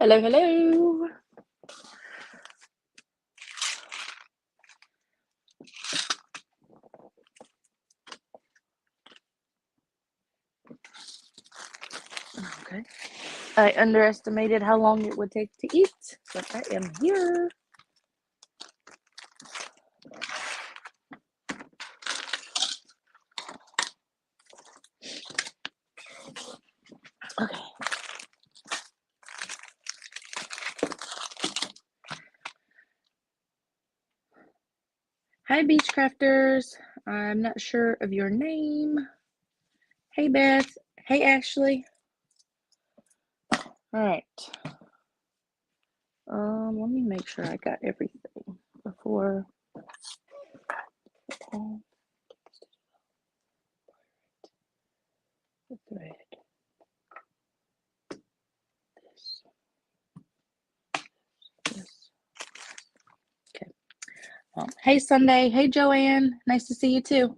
Hello, hello. Okay. I underestimated how long it would take to eat, but I am here. Okay. Hi, beach crafters. I'm not sure of your name. Hey, Beth. Hey, Ashley. All right. Let me make sure I got everything before. Thread. This. Okay. Hey, Sunday. Hey, Joanne. Nice to see you too.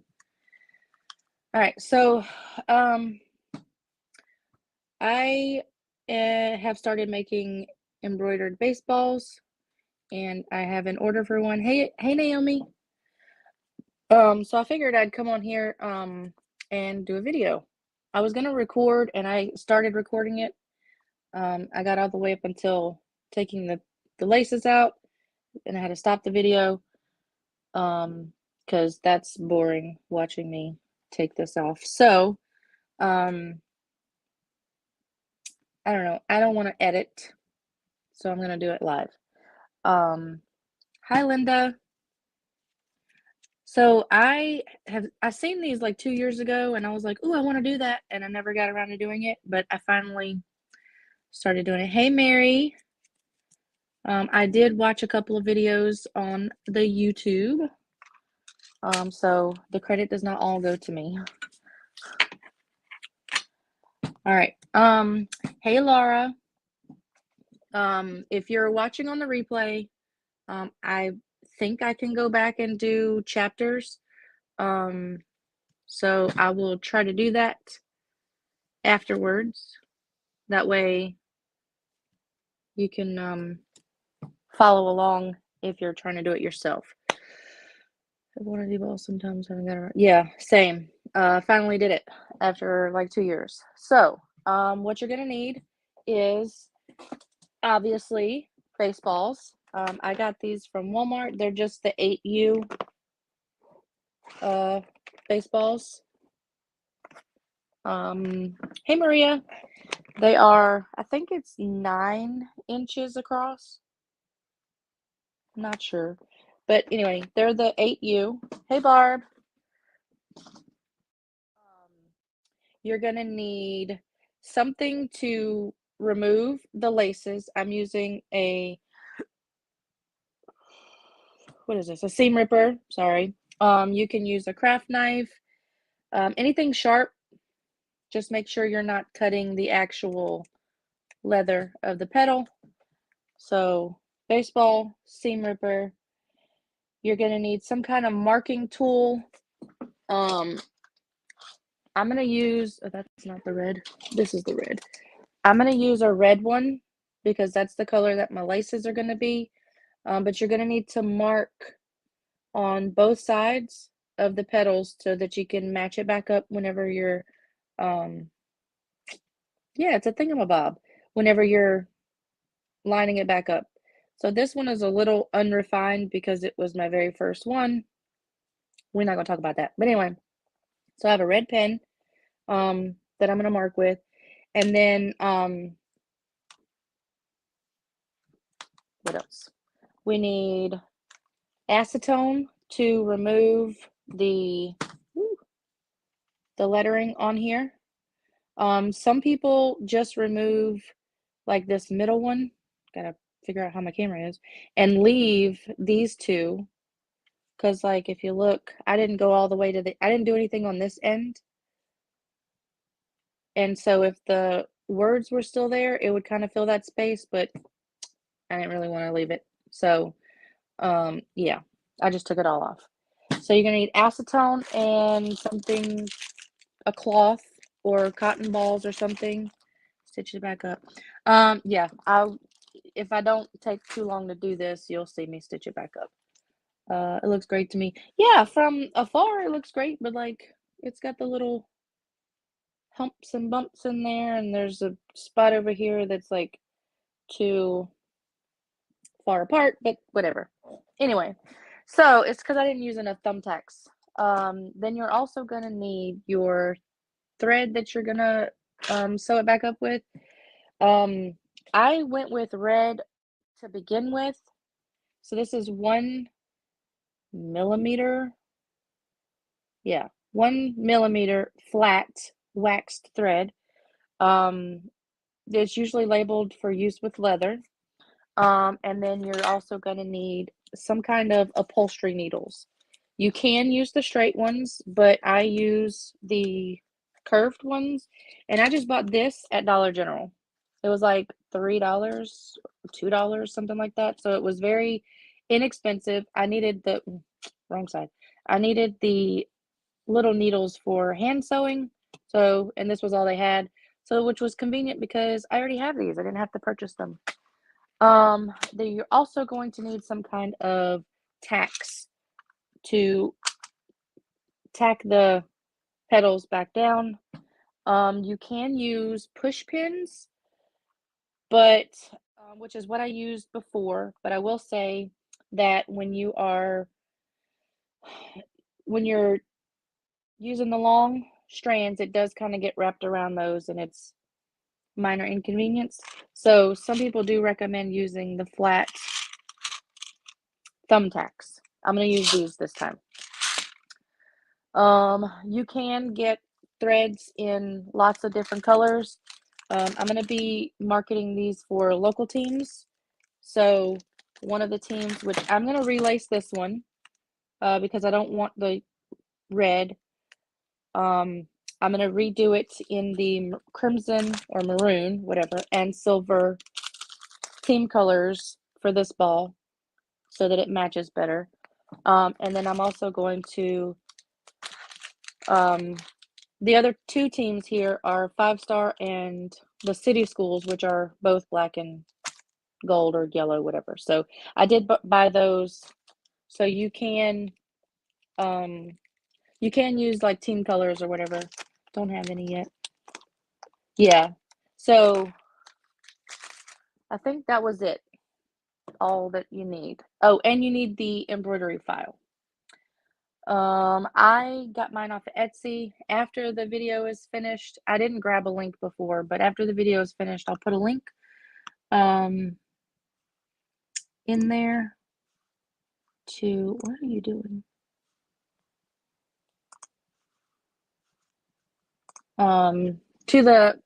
All right. So, I have started making embroidered baseballs, and I have an order for one. Hey, Naomi. So I figured I'd come on here and do a video. I was gonna record, and I started recording it. I got all the way up until taking the laces out, and I had to stop the video because that's boring watching me take this off. So I don't know. I don't want to edit, so I'm gonna do it live. Hi, Linda. So I seen these like 2 years ago, and I was like, "Ooh, I want to do that," and I never got around to doing it, but I finally started doing it. Hey, Mary. I did watch a couple of videos on the YouTube, so the credit does not all go to me. All right. Hey, Laura. If you're watching on the replay, I think I can go back and do chapters. So I will try to do that afterwards. That way you can follow along if you're trying to do it yourself. I want to do balls sometimes. I haven't got around. Yeah, same. Finally did it after like 2 years. So, what you're gonna need is obviously baseballs. I got these from Walmart. They're just the 8U baseballs. Hey, Maria. They are, I think it's 9 inches across. Not sure. But anyway, they're the 8U. Hey, Barb. You're going to need something to remove the laces. I'm using what is this? A seam ripper. Sorry. You can use a craft knife. Anything sharp. Just make sure you're not cutting the actual leather of the petal. So, baseball, seam ripper. You're going to need some kind of marking tool. I'm going to use, oh, that's not the red. This is the red. I'm going to use a red one because that's the color that my laces are going to be. But you're going to need to mark on both sides of the petals so that you can match it back up whenever you're, yeah, it's a thingamabob, whenever you're lining it back up. So this one is a little unrefined because it was my very first one. We're not going to talk about that. But anyway, so I have a red pen that I'm going to mark with. And then, what else? We need acetone to remove the lettering on here. Some people just remove like this middle one. Gotta figure out how my camera is. And leave these two. Because like if you look, I didn't go all the way to I didn't do anything on this end. And so if the words were still there, it would kind of fill that space, but I didn't really want to leave it. So yeah, I just took it all off. So you're gonna need acetone and something, a cloth or cotton balls or something. Stitch it back up. Yeah, if I don't take too long to do this, you'll see me stitch it back up. It looks great to me. Yeah, from afar it looks great, but like it's got the little humps and bumps in there, and there's a spot over here that's like too far apart, but whatever. Anyway, so it's because I didn't use enough thumbtacks. Then you're also gonna need your thread that you're gonna sew it back up with. I went with red to begin with. So this is 1 millimeter. Yeah, 1 millimeter flat waxed thread. It's usually labeled for use with leather. And then you're also going to need some kind of upholstery needles. You can use the straight ones, but I use the curved ones. And I just bought this at Dollar General. It was like $3, $2, something like that. So it was very inexpensive. I needed the wrong side. I needed the little needles for hand sewing. So, and this was all they had. So, which was convenient because I already have these. I didn't have to purchase them. Then you're also going to need some kind of tacks to tack the petals back down. You can use push pins, but which is what I used before. But I will say that when you're using the long strands, it does kind of get wrapped around those, and it's minor inconvenience. So some people do recommend using the flat thumbtacks. I'm going to use these this time. You can get threads in lots of different colors. I'm going to be marketing these for local teams. So one of the teams, which I'm going to relace this one because I don't want the red. I'm going to redo it in the crimson or maroon, whatever, and silver team colors for this ball so that it matches better. And then I'm also going to, the other two teams here are 5-Star and the City Schools, which are both black and gold or yellow, whatever. So I did buy those. So you can use like team colors or whatever. Don't have any yet. Yeah. So I think that was it. All that you need. Oh, and you need the embroidery file. I got mine off of Etsy. After the video is finished, I didn't grab a link before, but after the video is finished, I'll put a link in there to, what are you doing? To the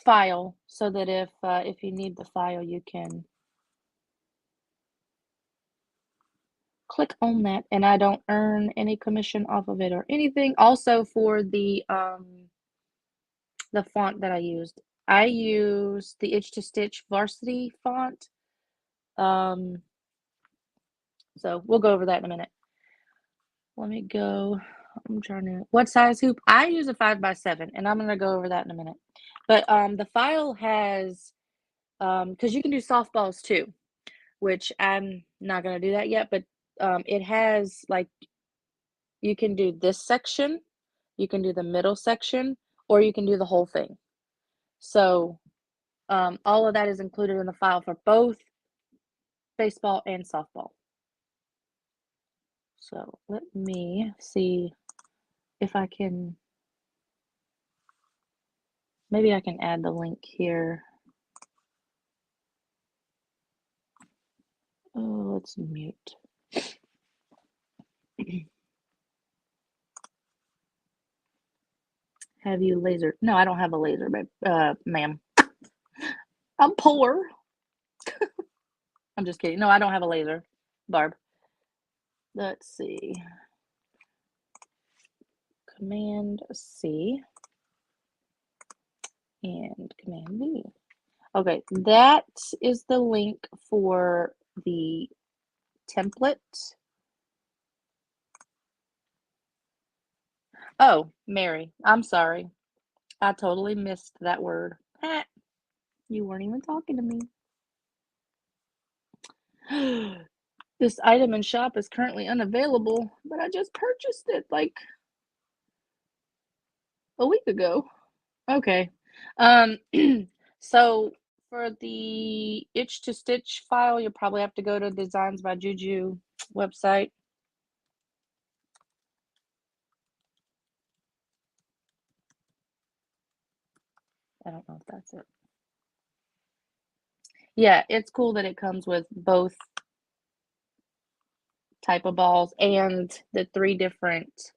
file so that if you need the file, you can click on that, and I don't earn any commission off of it or anything. Also for the font that I used the Itch to Stitch Varsity font. So we'll go over that in a minute. Let me go. I'm trying to, what size hoop? I use a 5x7, and I'm going to go over that in a minute. But the file has, because you can do softballs too, which I'm not going to do that yet, but it has like, you can do this section, you can do the middle section, or you can do the whole thing. So all of that is included in the file for both baseball and softball. So let me see if I can, maybe I can add the link here. Oh, let's mute. Have you laser? No, I don't have a laser, ma'am. I'm poor. I'm just kidding. No, I don't have a laser, Barb. Let's see. Command C and Command V. Okay, that is the link for the template. Oh, Mary, I'm sorry. I totally missed that word. You weren't even talking to me. This item in shop is currently unavailable, but I just purchased it like a week ago. Okay. Um, so for the itch to stitch file, you'll probably have to go to Designs by Juju website. I don't know if that's it. Yeah, it's cool that it comes with both type of balls and the 3 different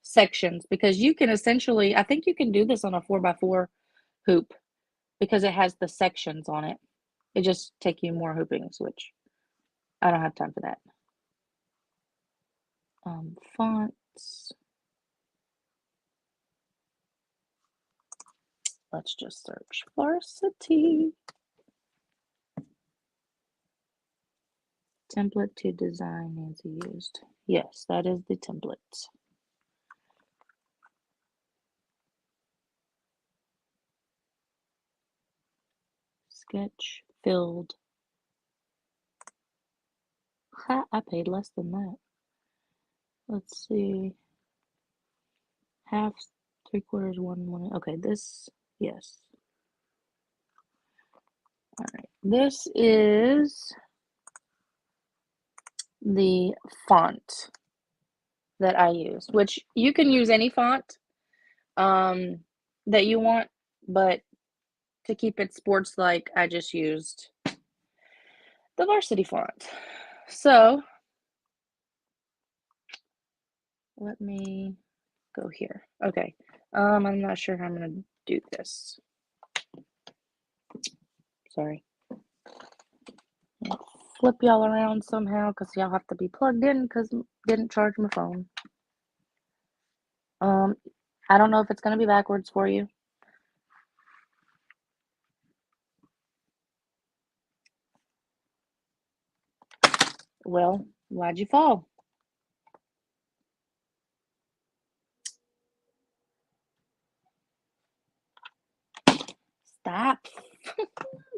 sections, because you can essentially, I think you can do this on a 4x4 hoop because it has the sections on it. It just take you more hoopings, which I don't have time for that. Fonts. Let's just search varsity. Template to design Nancy used. Yes, that is the template. Sketch filled. Ha, I paid less than that. Let's see. Half, 3/4, 1. Okay, this, yes. All right, this is the font that I use, which you can use any font that you want, but to keep it sports-like, I just used the varsity font. So let me go here. Okay. I'm not sure how I'm gonna do this. Sorry. I'll flip y'all around somehow because y'all have to be plugged in because didn't charge my phone. I don't know if it's gonna be backwards for you. Well, why'd you fall? Stop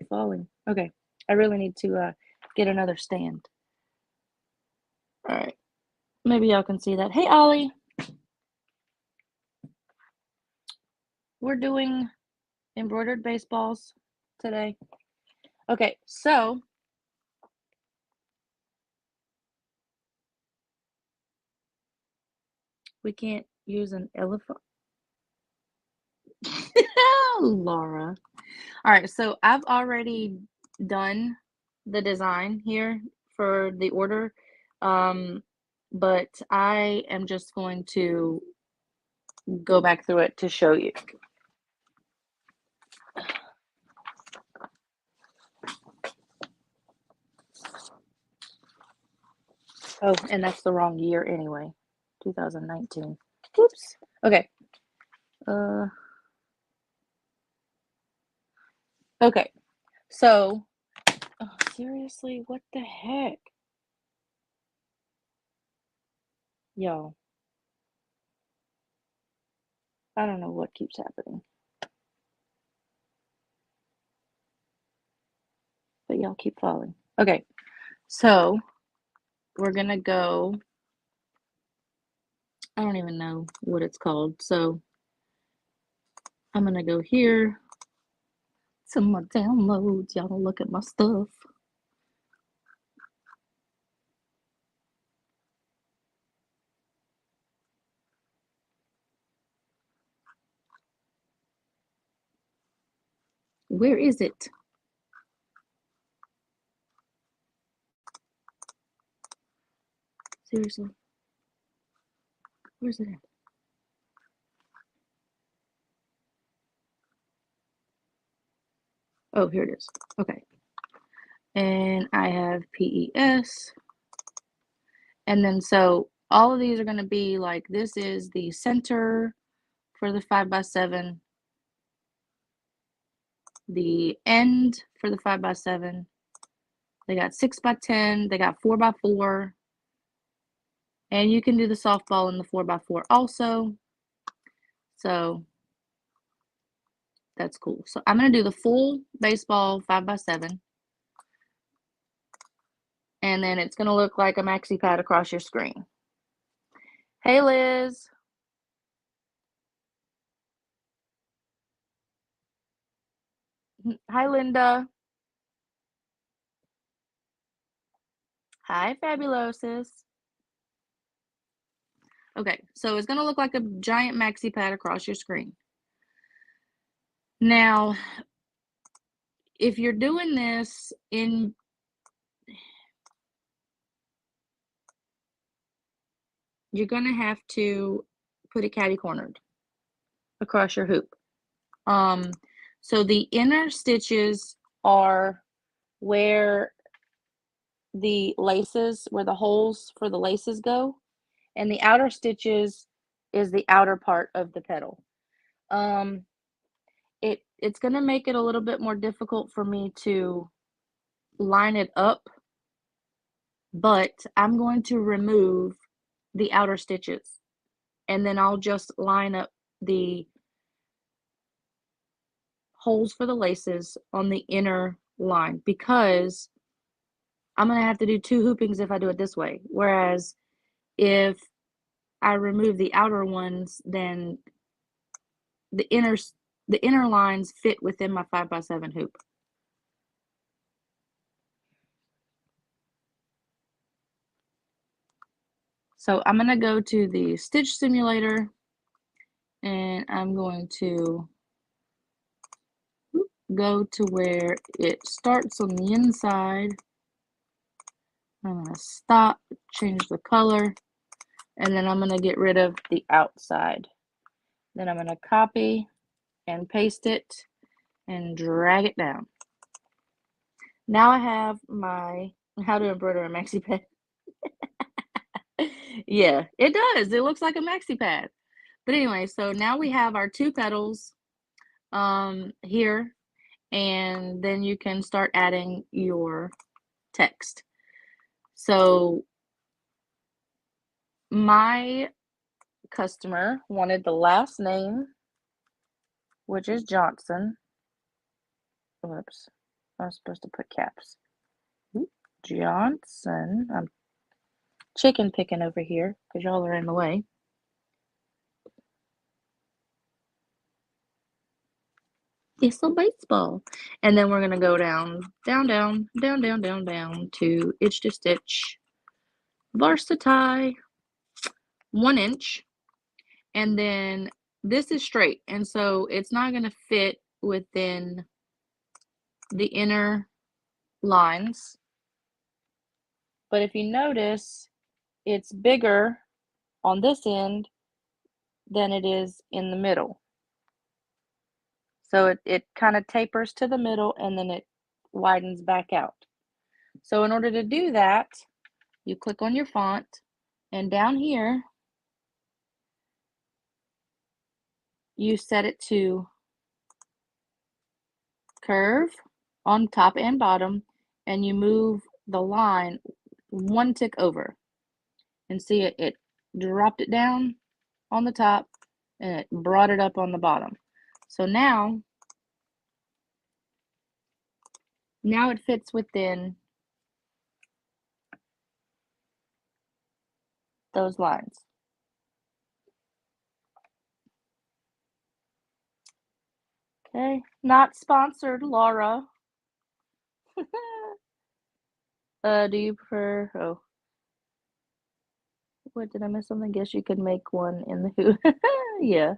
falling. Okay. I really need to get another stand. All right. Maybe y'all can see that. Hey, Ollie. We're doing embroidered baseballs today. Okay, so we can't use an elephant. Laura. All right, so I've already done the design here for the order, but I am just going to go back through it to show you. Oh, and that's the wrong year anyway, 2019. Oops. Okay. Okay. So, oh, seriously, what the heck? Y'all, I don't know what keeps happening. But y'all keep falling. Okay, so we're gonna go, I don't even know what it's called. So I'm gonna go here to my downloads. Y'all don't look at my stuff. Where is it? Seriously? Where's it at? Oh, here it is. Okay. And I have PES. And then so all of these are going to be like, this is the center for the 5x7, the end for the 5x7. They got 6x10, they got 4x4, and you can do the softball in the 4x4 also. So That's cool. So I'm going to do the full baseball 5x7. And then it's going to look like a maxi pad across your screen. Hey, Liz. Hi, Linda. Hi, Fabulosis. Okay, so it's going to look like a giant maxi pad across your screen. Now, if you're doing this in you're going to have to put it catty-cornered across your hoop. So the inner stitches are where the laces, where the holes for the laces go, and the outer stitches is the outer part of the petal. It's going to make it a little bit more difficult for me to line it up, but I'm going to remove the outer stitches, and then I'll just line up the holes for the laces on the inner line, because I'm going to have to do 2 hoopings if I do it this way. Whereas if I remove the outer ones, then the inner lines fit within my 5x7 hoop. So I'm going to go to the stitch simulator, and I'm going to go to where it starts on the inside. I'm going to stop, change the color, and then I'm going to get rid of the outside. Then I'm going to copy and paste it and drag it down. Now I have my how to embroider a maxi pad. Yeah, it does. It looks like a maxi pad. But anyway, so now we have our 2 petals here, and then you can start adding your text. So my customer wanted the last name, which is Johnson. Whoops, I was supposed to put caps. Johnson. I'm chicken picking over here because y'all are in the way. It's a baseball. And then we're going to go down, down, down, down, down, down, down to itch to stitch, varsity, 1 inch. And then this is straight, and so it's not going to fit within the inner lines. But if you notice, it's bigger on this end than it is in the middle. So it kind of tapers to the middle, and then it widens back out. So in order to do that, you click on your font, and down here, you set it to curve on top and bottom, and you move the line 1 tick over. And see it dropped it down on the top, and it brought it up on the bottom. So now it fits within those lines. Okay, not sponsored, Laura. Do you prefer, oh, what, did I miss something? Guess you could make one in the hoop. Yeah.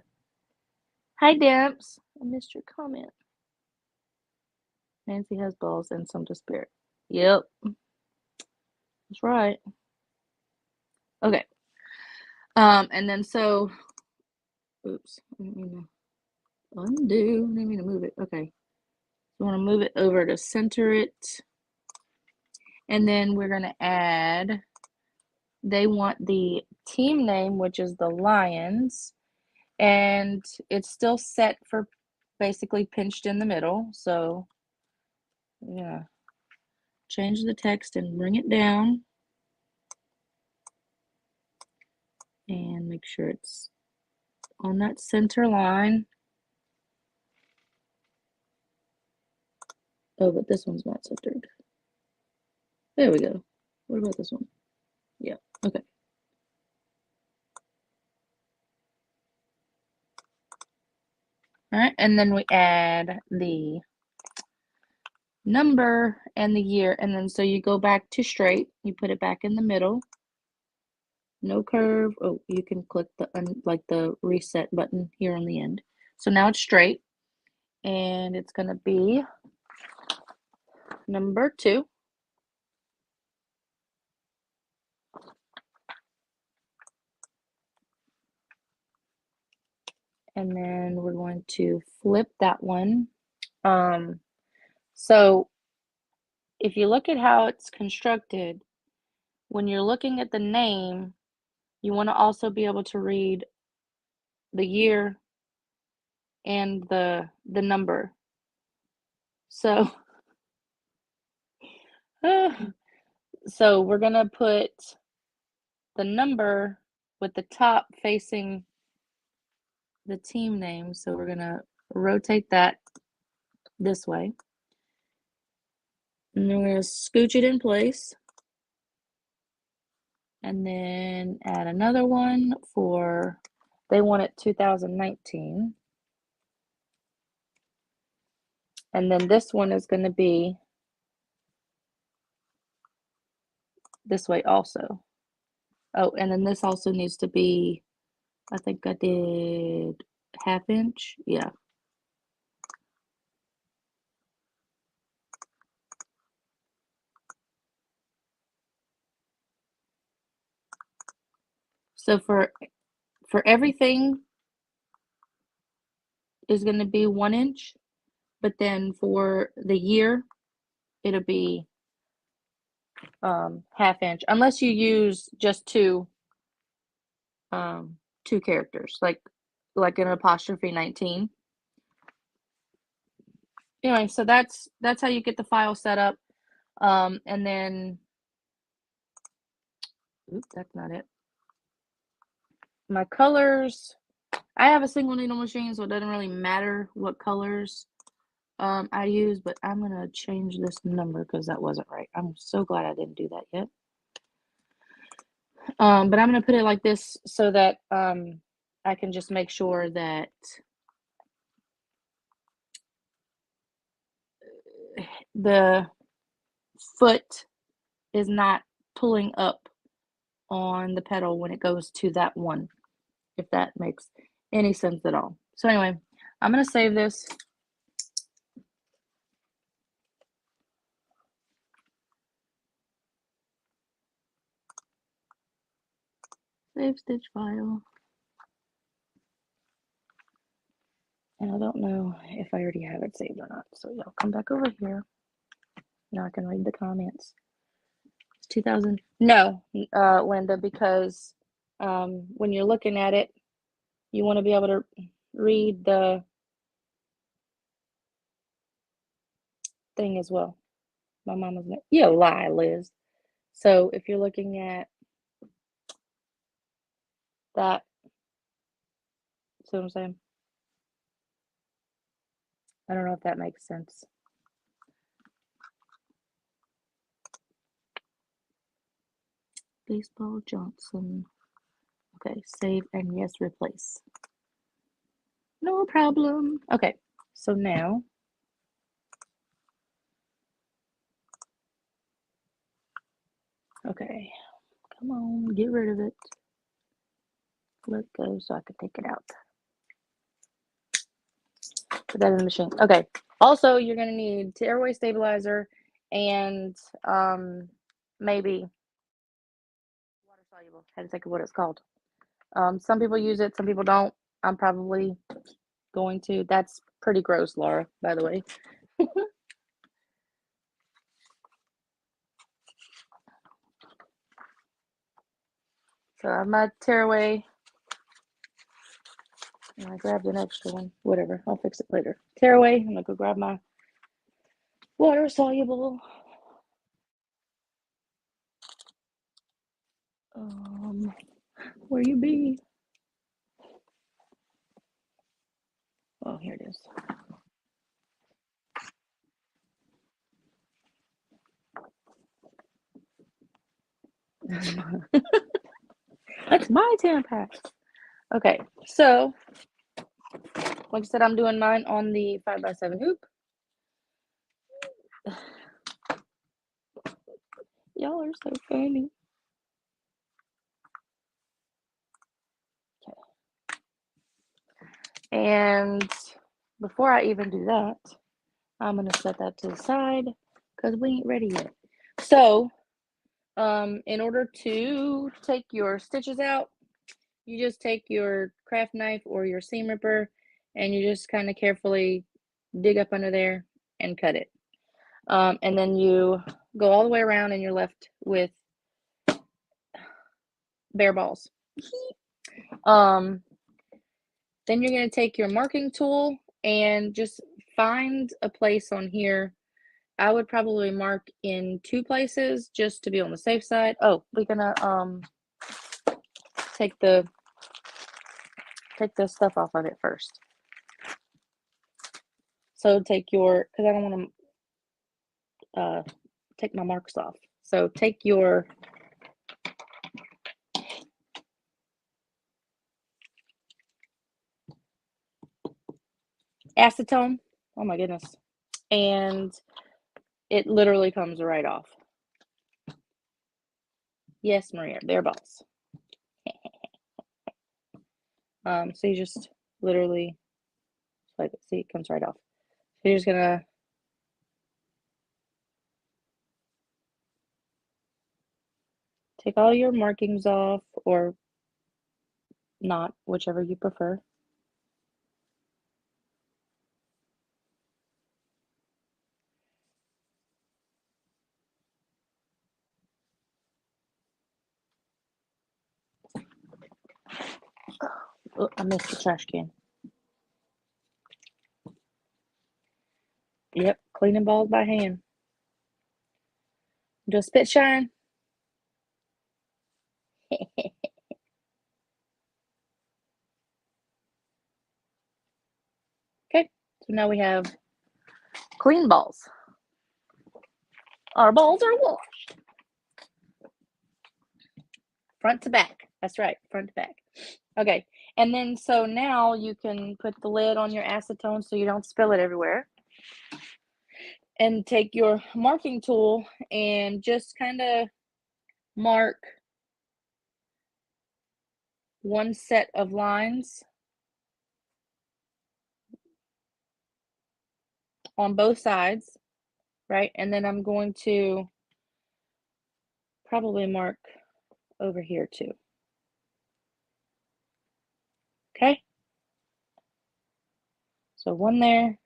Hi, Damps. I missed your comment. Nancy has balls and some to spare. Yep. That's right. Okay. And then so, oops, I didn't mean to undo. I didn't mean to move it. Okay. You want to move it over to center it. And then we're going to add, they want the team name, which is the Lions. And it's still set for basically pinched in the middle. So, yeah. Change the text and bring it down. And make sure it's on that center line. Oh, but this one's not centered. There we go. What about this one? Yeah, okay. All right, and then we add the number and the year, and then so you go back to straight, you put it back in the middle, no curve. Oh, you can click the like the reset button here on the end. So now it's straight, and it's gonna be number 2. And then we're going to flip that one. So if you look at how it's constructed, when you're looking at the name, you want to also be able to read the year and the number. So so we're gonna put the number with the top facing the team name. So we're gonna rotate that this way. And then we're gonna scooch it in place. And then add another one for, they want it 2019. And then this one is going to be this way also. Oh, and then this also needs to be, I think I did 1/2 inch. Yeah. So for everything is going to be 1 inch, but then for the year, it'll be 1/2 inch, unless you use just two characters, like an apostrophe 19. Anyway, so that's how you get the file set up. And then, oops, that's not it. My colors, I have a single needle machine, so it doesn't really matter what colors I use, but I'm gonna change this number because that wasn't right. I'm so glad I didn't do that yet. But I'm gonna put it like this so that I can just make sure that the foot is not pulling up on the pedal when it goes to that one, if that makes any sense at all. So anyway, I'm going to save this. Save stitch file. And I don't know if I already have it saved or not. So y'all come back over here. Now I can read the comments. It's 2000. No, Linda, because when you're looking at it, you want to be able to read the thing as well. My mama's name. You lie, Liz. So if you're looking at that, see what I'm saying? I don't know if that makes sense. Baseball Johnson. Okay, save and yes, replace. No problem. Okay, so now okay, come on, get rid of it. Let go so I can take it out. Put that in the machine. Okay. Also, you're gonna need tearaway stabilizer and maybe water soluble. I had to think of what it's called. Some people use it, some people don't. I'm probably going to. That's pretty gross, Laura, by the way. So I have my tearaway. And I grabbed an extra one. Whatever, I'll fix it later. Tearaway. I'm gonna go grab my water soluble. Where you be? Oh, here it is. That's my Tampax. Okay, so like I said, I'm doing mine on the 5x7 hoop. Y'all are so funny. Okay. And before I even do that, I'm going to set that to the side because we ain't ready yet. So, in order to take your stitches out, you just take your craft knife or your seam ripper and you just kind of carefully dig up under there and cut it. And then you go all the way around and you're left with bare balls. Then you're going to take your marking tool and just find a place on here. I would probably mark in 2 places just to be on the safe side. Oh, we're gonna take the stuff off of it first. So take your, because I don't want to take my marks off. So take your acetone. Oh my goodness. And it literally comes right off. Yes, Maria, bare balls. So you just literally, like, see, it comes right off. So you're just gonna take all your markings off, or not, whichever you prefer. Oh, I missed the trash can. Yep, cleaning balls by hand. Do a spit shine. Okay, so now we have clean balls. Our balls are washed. Front to back. That's right, front to back. Okay, and then so now you can put the lid on your acetone so you don't spill it everywhere. And take your marking tool and just kind of mark one set of lines on both sides, right? And then I'm going to probably mark over here too. Okay? So one there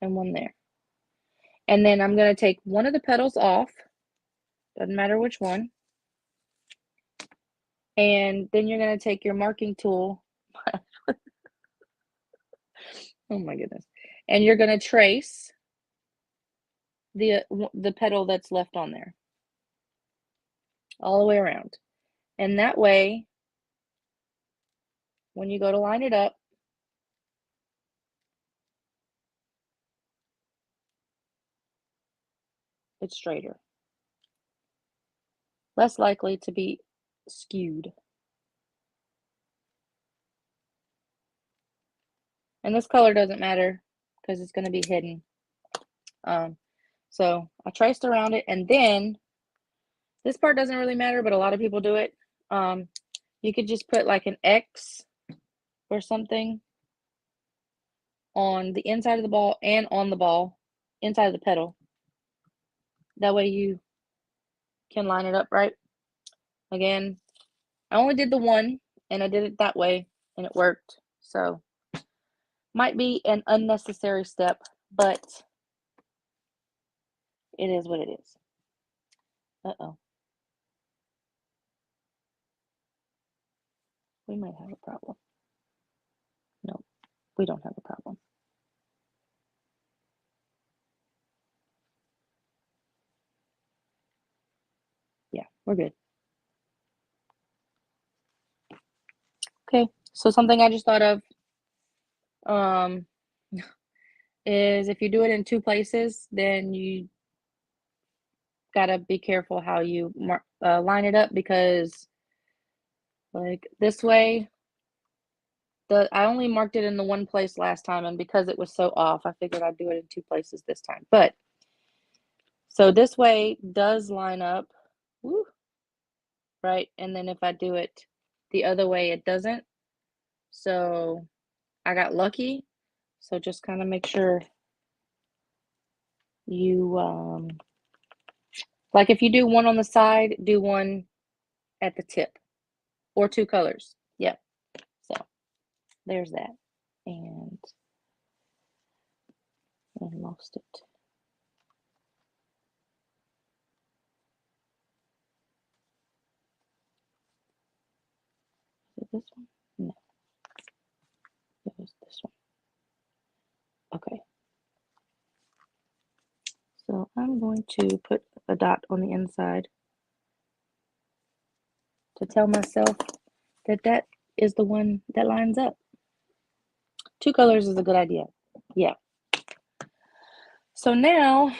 and one there. And then I'm going to take one of the petals off. Doesn't matter which one. And then you're going to take your marking tool. Oh my goodness. And you're going to trace the petal that's left on there all the way around. And that way, when you go to line it up, it's straighter. Less likely to be skewed. And this color doesn't matter because it's going to be hidden. So I traced around it, and then this part doesn't really matter, but a lot of people do it. You could just put like an X or something on the inside of the ball and on the ball, inside of the petal. That way you can line it up right. Again, I only did the one, and I did it that way, and it worked. So might be an unnecessary step, but it is what it is. Uh-oh. We might have a problem. No, we don't have a problem. Yeah, we're good. Okay, so something I just thought of is if you do it in 2 places, then you gotta be careful how you line it up, because like this way, I only marked it in the one place last time, and because it was so off, I figured I'd do it in 2 places this time. But so this way does line up, woo, right? And then if I do it the other way, it doesn't. So I got lucky. So just kind of make sure you, like if you do one on the side, do one at the tip, or 2 colors. Yep. So there's that. And I lost it. Is it this one? No. It was this one. Okay. So I'm going to put a dot on the inside to tell myself that that is the one that lines up. 2 colors is a good idea. Yeah. So now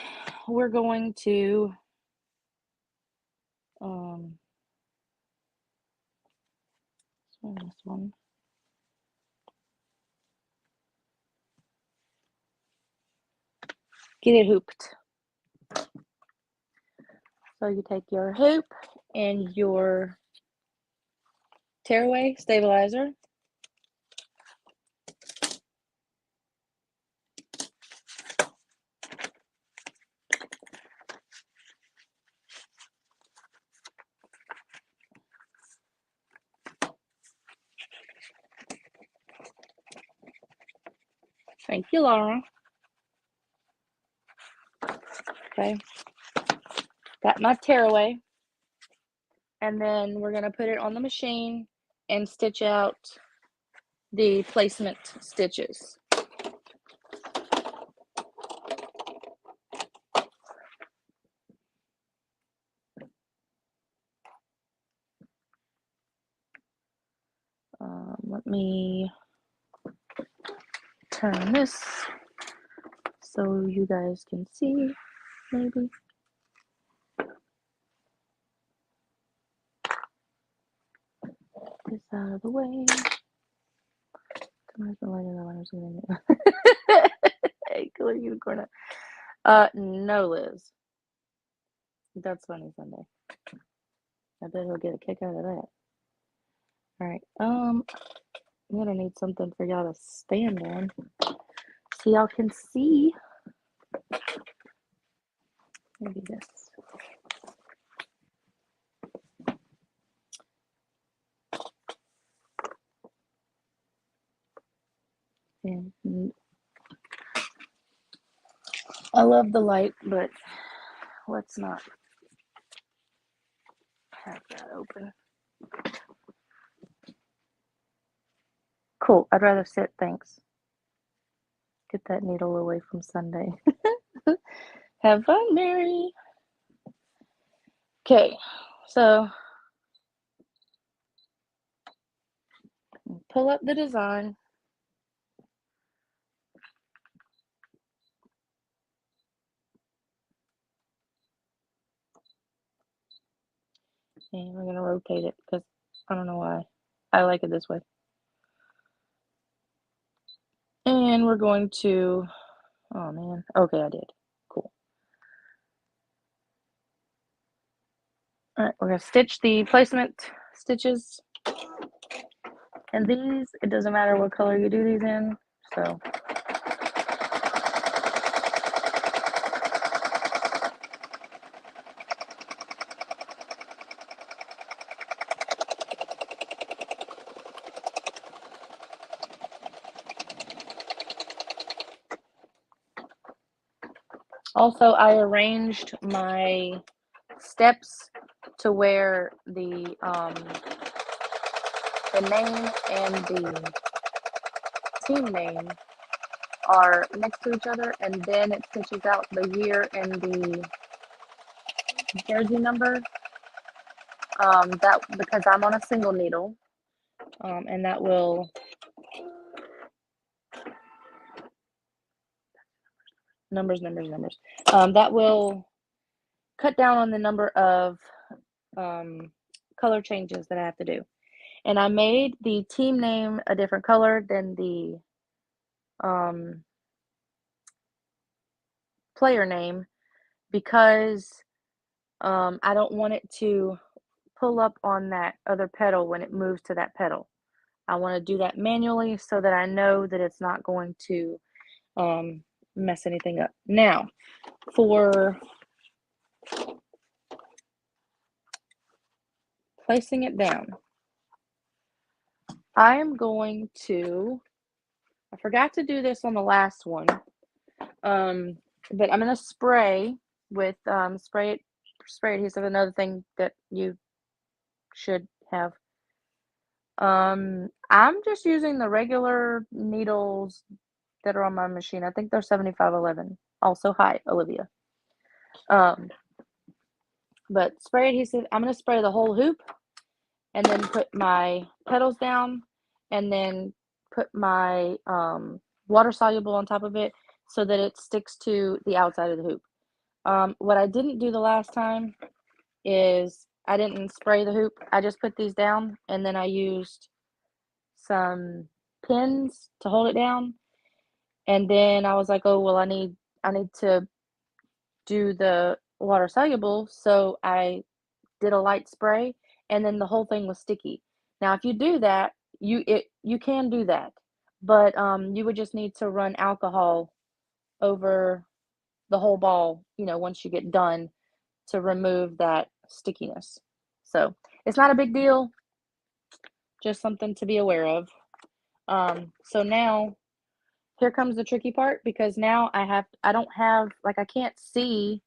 we're going to this one. Get it hooped. So you take your hoop and your tearaway stabilizer. Thank you, Laura. Okay. Got my tearaway. And then we're going to put it on the machine and stitch out the placement stitches. Let me turn this so you guys can see, maybe. This out of the way. Hey, cool unicorn. No, Liz. That's funny Sunday. I bet he'll get a kick out of that. All right. I'm gonna need something for y'all to stand on so y'all can see. Maybe this. And I love the light, but let's not have that open. Cool. I'd rather sit, thanks. Get that needle away from Sunday. Have fun, Mary. Okay, so pull up the design. And we're going to rotate it because I don't know why. I like it this way. And we're going to, oh man, okay, I did. Cool. All right, we're going to stitch the placement stitches. And these, it doesn't matter what color you do these in, so. Also, I arranged my steps to where the name and the team name are next to each other, and then it stitches out the year and the jersey number. That because I'm on a single needle, and that will numbers. That will cut down on the number of color changes that I have to do. And I made the team name a different color than the player name because I don't want it to pull up on that other pedal when it moves to that pedal. I want to do that manually so that I know that it's not going to mess anything up. Now, for placing it down, I am going to, I forgot to do this on the last one, but I'm going to spray with spray adhesive, another thing that you should have. I'm just using the regular needles that are on my machine. I think they're 7511. Also, hi, Olivia. But spray adhesive, I'm going to spray the whole hoop and then put my petals down and then put my water soluble on top of it so that it sticks to the outside of the hoop. What I didn't do the last time is I didn't spray the hoop. I just put these down and then I used some pins to hold it down. And then I was like, oh, well, I need to do the water soluble. So I did a light spray and then the whole thing was sticky. Now, if you do that, you can do that, but you would just need to run alcohol over the whole ball, once you get done to remove that stickiness. So it's not a big deal, just something to be aware of. So now here comes the tricky part because now I can't see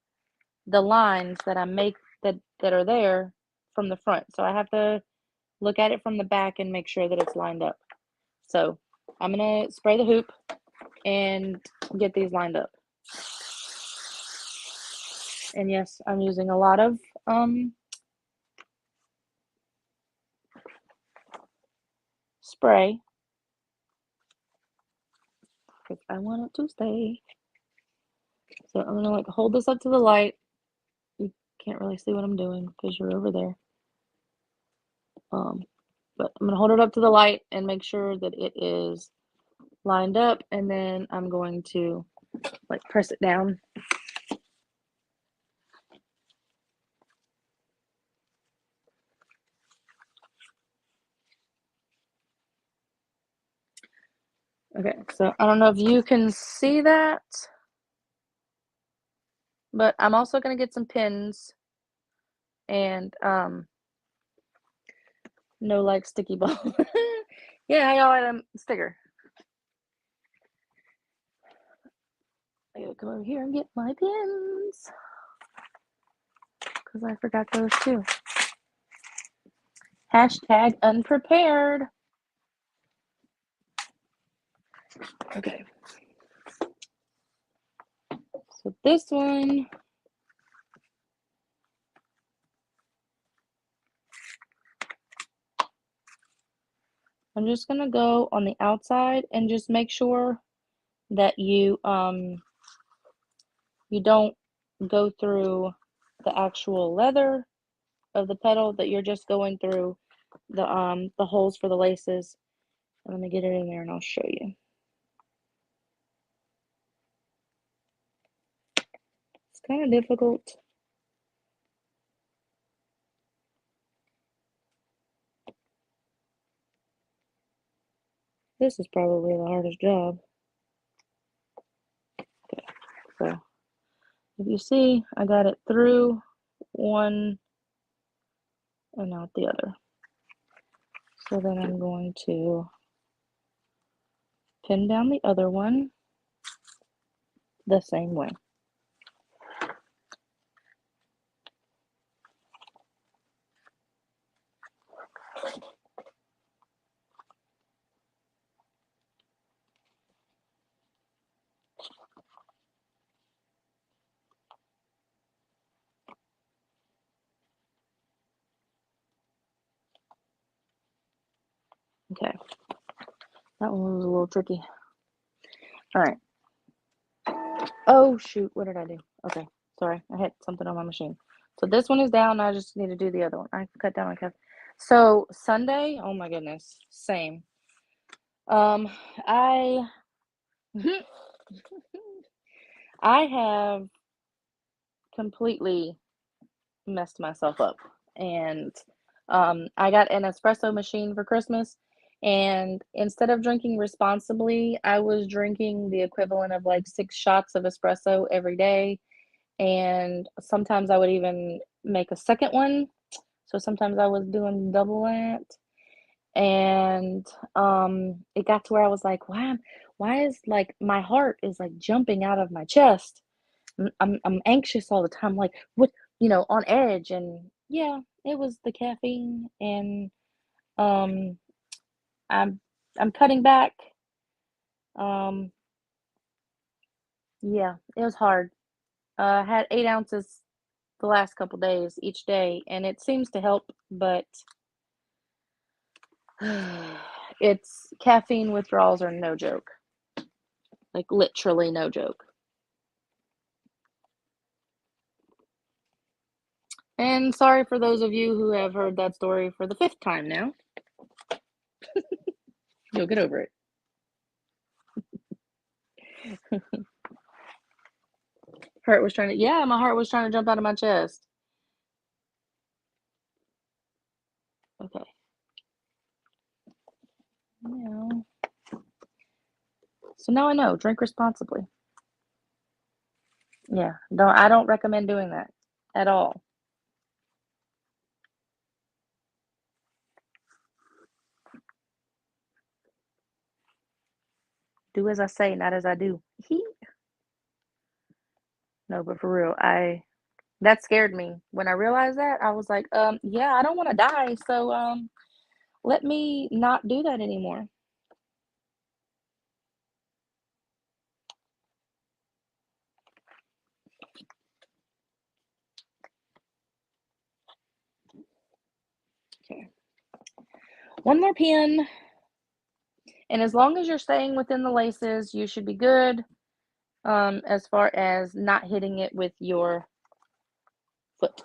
the lines that I make that are there from the front. So I have to look at it from the back and make sure that it's lined up. So I'm going to spray the hoop and get these lined up. And yes, I'm using a lot of spray because I want it to stay. So I'm going to hold this up to the light. You can't really see what I'm doing because you're over there. But I'm going to hold it up to the light and make sure that it is lined up, and then I'm going to press it down. Okay, so I don't know if you can see that, but I'm also going to get some pins and no sticky ball. Yeah, y'all, sticker. I gotta come over here and get my pins because I forgot those too. Hashtag unprepared. Okay. So this one, I'm just gonna go on the outside and just make sure that you don't go through the actual leather of the pedal, that you're just going through the holes for the laces. And let me get it in there and I'll show you. It's kind of difficult. This is probably the hardest job. Okay, so if you see, I got it through one and out the other. So then I'm going to pin down the other one the same way. Okay, that one was a little tricky. All right. Oh shoot, what did I do? Okay, Sorry, I hit something on my machine. So this one is down. I just need to do the other one. I cut down on caffeine. So Sunday, oh my goodness, same. I I have completely messed myself up, and I got an espresso machine for Christmas, and instead of drinking responsibly, I was drinking the equivalent of like 6 shots of espresso every day, and sometimes I would even make a second one. So sometimes I was doing double that, and it got to where I was like, why is like my heart is like jumping out of my chest. I'm anxious all the time, like what, on edge, and yeah, it was the caffeine, and um I'm I'm cutting back. Um yeah, it was hard. I had 8 ounces the last couple days each day, and it seems to help, but it's caffeine withdrawals are no joke. Like literally no joke. And sorry for those of you who have heard that story for the 5th time now. You'll get over it. My heart was trying to jump out of my chest. Okay. Yeah. So now I know, drink responsibly. Yeah, I don't recommend doing that at all. Do as I say, not as I do. No, but for real, that scared me. When I realized that, I was like, yeah, I don't want to die, so let me not do that anymore. Okay. One more pin. And as long as you're staying within the laces, you should be good, as far as not hitting it with your foot.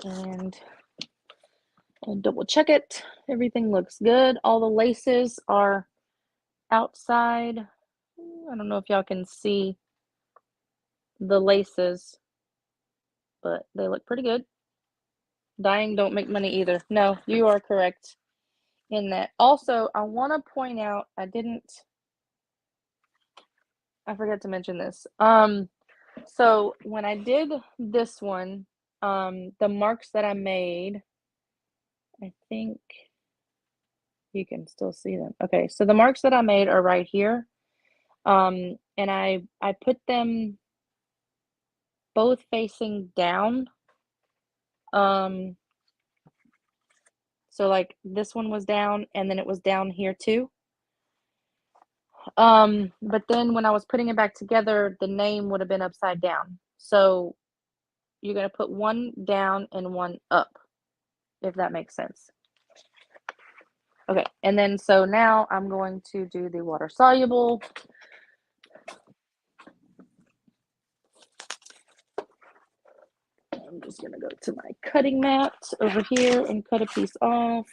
And I'll double check it. Everything looks good. All the laces are outside. I don't know if y'all can see the laces, but they look pretty good. Dyeing don't make money either. No, you are correct in that. Also, I want to point out, I forgot to mention this. So when I did this one, the marks that I made, I think you can still see them. Okay, so the marks that I made are right here. And I put them both facing down. So like this one was down, and then it was down here too. But then when I was putting it back together, the name would have been upside down. So you're going to put one down and one up, if that makes sense. Okay, and then so now I'm going to do the water soluble. I'm just going to go to my cutting mat over here and cut a piece off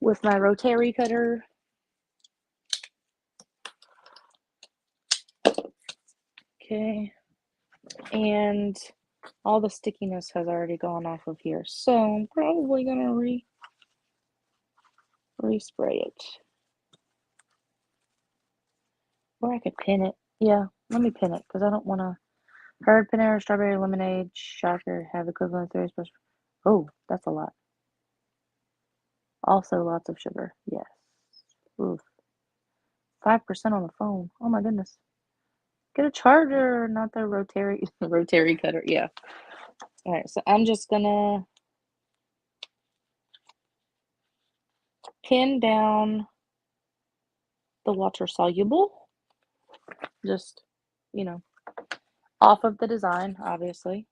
with my rotary cutter. Okay, and all the stickiness has already gone off of here, so I'm probably going to respray it. Or I could pin it. Yeah, let me pin it, because I don't want to. Hard Panera strawberry lemonade shocker have equivalent 30 special. Oh, that's a lot. Also lots of sugar. Yes. Oof. 5% on the phone. Oh my goodness. Get a charger, not the rotary rotary cutter. Yeah. All right, so I'm just gonna pin down the water soluble. Just, off of the design, obviously.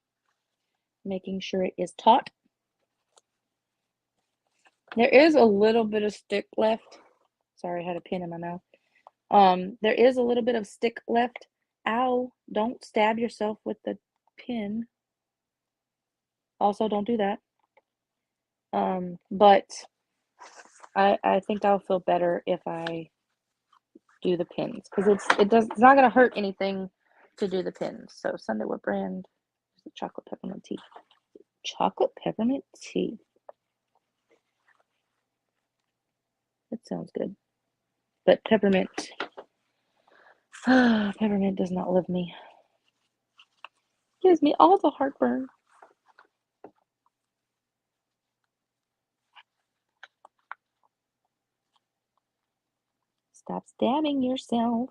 Making sure it is taut. There is a little bit of stick left. Sorry, I had a pin in my mouth. There is a little bit of stick left. Ow, don't stab yourself with the pin. Also, don't do that. But I think I'll feel better if I do the pins because it's not gonna hurt anything to do the pins. So Sunday, what brand is the chocolate peppermint tea? Chocolate peppermint tea. That sounds good. But peppermint peppermint does not love me. Gives me all the heartburn. Stop stabbing yourself.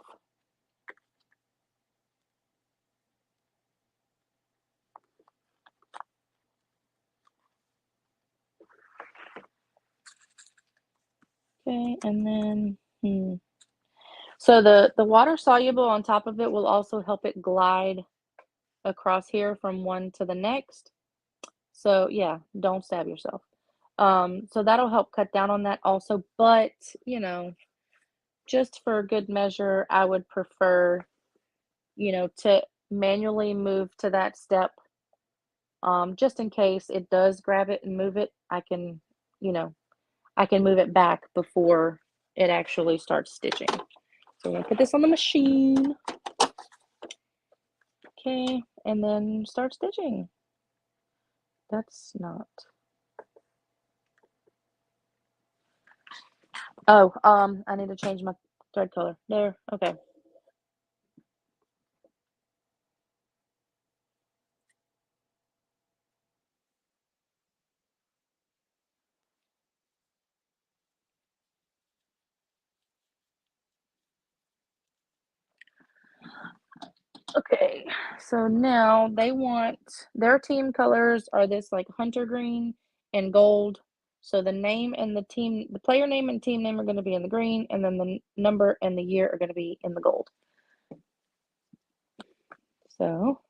Okay, and then so the water soluble on top of it will also help it glide across here from one to the next. So yeah, don't stab yourself. So that'll help cut down on that also, but you know, just for good measure, I would prefer, to manually move to that step. Just in case it does grab it and move it, you know, I can move it back before it actually starts stitching. So I'm gonna put this on the machine. Okay, and then start stitching. That's not. Oh, I need to change my thread color. There, okay. Okay, so now they want their team colors are this like hunter green and gold. So the name and the player name and team name are going to be in the green, and then the number and the year are going to be in the gold. So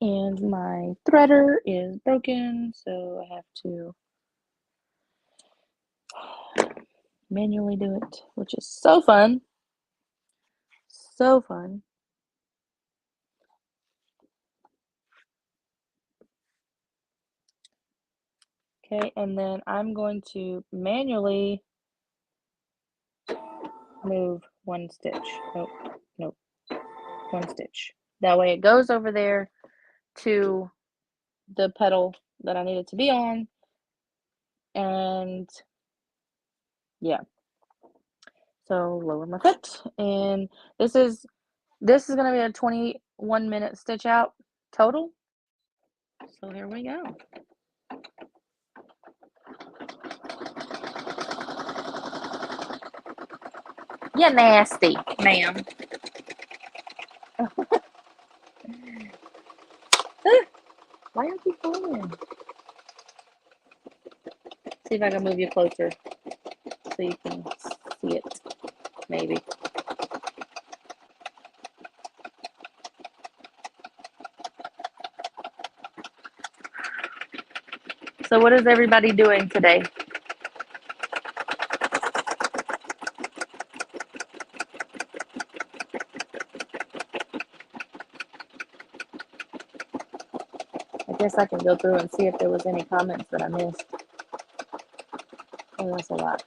and my threader is broken, so I have to manually do it, which is so fun. So fun. Okay, and then I'm going to manually move one stitch. Nope, nope, one stitch. That way it goes over there to the petal that I need it to be on. And yeah. So lower my foot. And this is gonna be a 21-minute stitch out total. So here we go. You're nasty, ma'am. Why aren't you falling? See if I can move you closer so you can see it, maybe. So what is everybody doing today? I guess I can go through and see if there was any comments that I missed. Oh, that's a lot.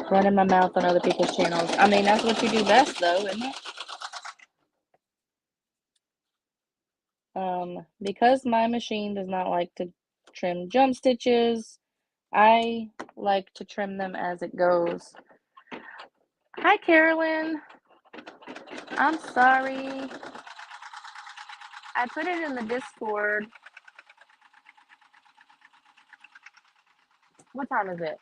Running my mouth on other people's channels. I mean, that's what you do best, though, isn't it? Because my machine does not like to trim jump stitches, I like to trim them as it goes. Hi, Carolyn. I'm sorry. I put it in the Discord. What time is it?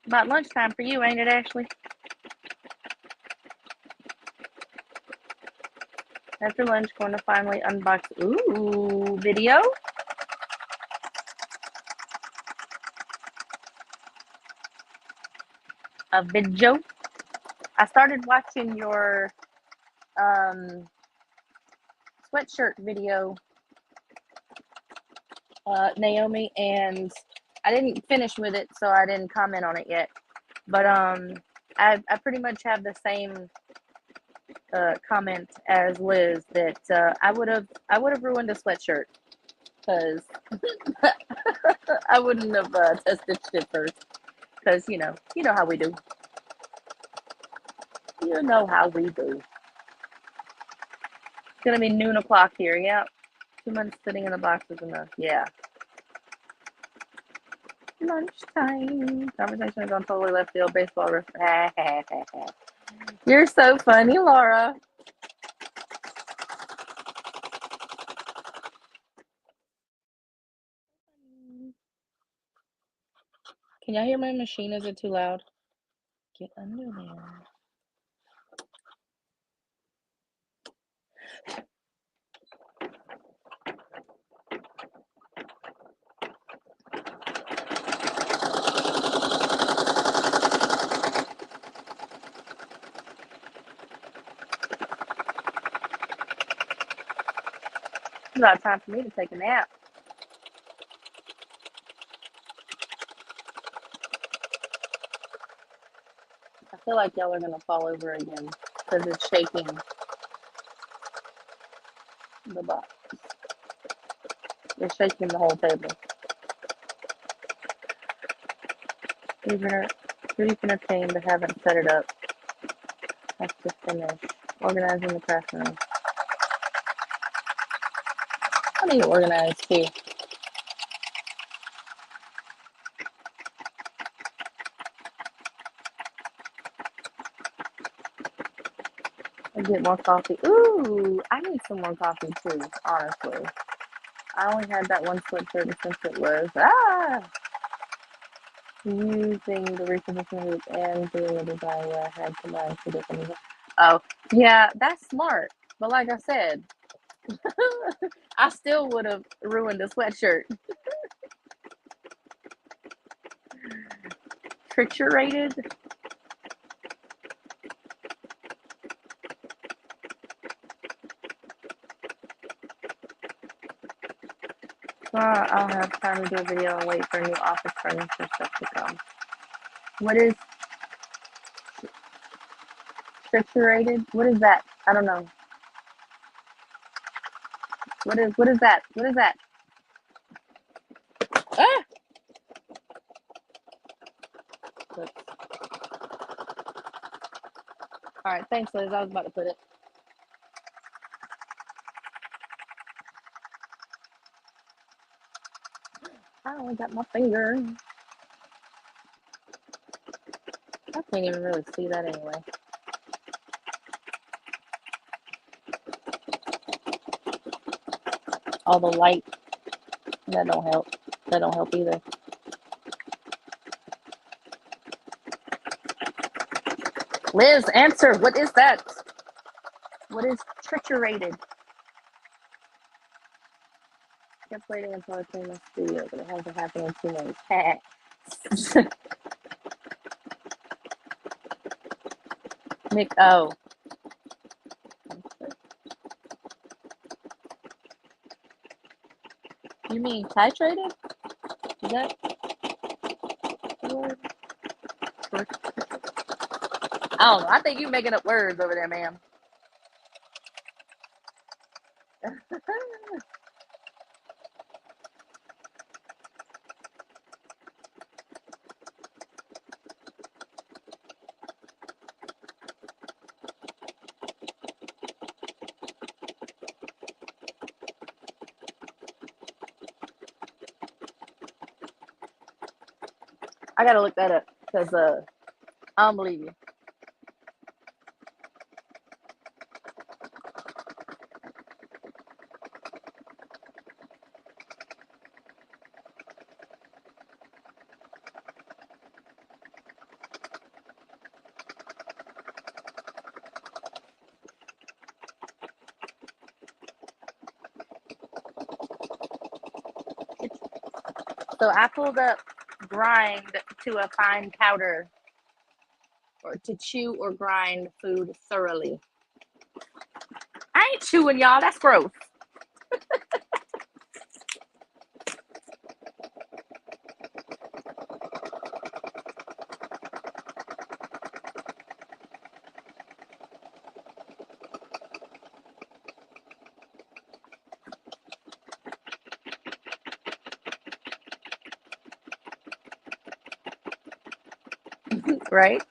About lunchtime for you, ain't it, Ashley? After lunch, going to finally unbox. Ooh, video? A video? I started watching your sweatshirt video, Naomi, and I didn't finish with it, so I didn't comment on it yet. But I pretty much have the same comment as Liz that I would have ruined a sweatshirt because I wouldn't have tested it first, because you know how we do. You know how we do. It's gonna be noon o'clock here. Yeah, 2 months sitting in the box is enough. Yeah. Lunchtime. Conversation is on totally left field. Baseball ref. You're so funny, Laura. Can y'all hear my machine? Is it too loud? Get under there. It's about time for me to take a nap. I feel like y'all are gonna fall over again because it's shaking the box. It's shaking the whole table. 3D printer came but haven't set it up. Have to finish organizing the craft room. I need to organize too. I get more coffee. Ooh, I need some more coffee too, honestly. I only had that one sweatshirt since it was using the repositioning group and doing the design where I had combined two different. Oh, yeah, that's smart. But like I said, I still would have ruined the sweatshirt. Triturated. I'll have time to do a video and wait for new office furniture stuff to come. What is triturated? What is that? I don't know. What is that? What is that? Ah! All right, thanks, Liz. I was about to put it. I only got my finger. I can't even really see that anyway. All the light, that don't help. That don't help either. Liz, answer. What is that? What is triturated? I kept waiting until I came in the studio, but it hasn't happened in 2 months. Mick, oh. You mean titrated? Is that the word? I don't know. I think you're making up words over there, ma'am. I gotta look that up because I don't believe you. So I pulled up grind to a fine powder, or to chew or grind food thoroughly. I ain't chewing, y'all. That's gross. Right?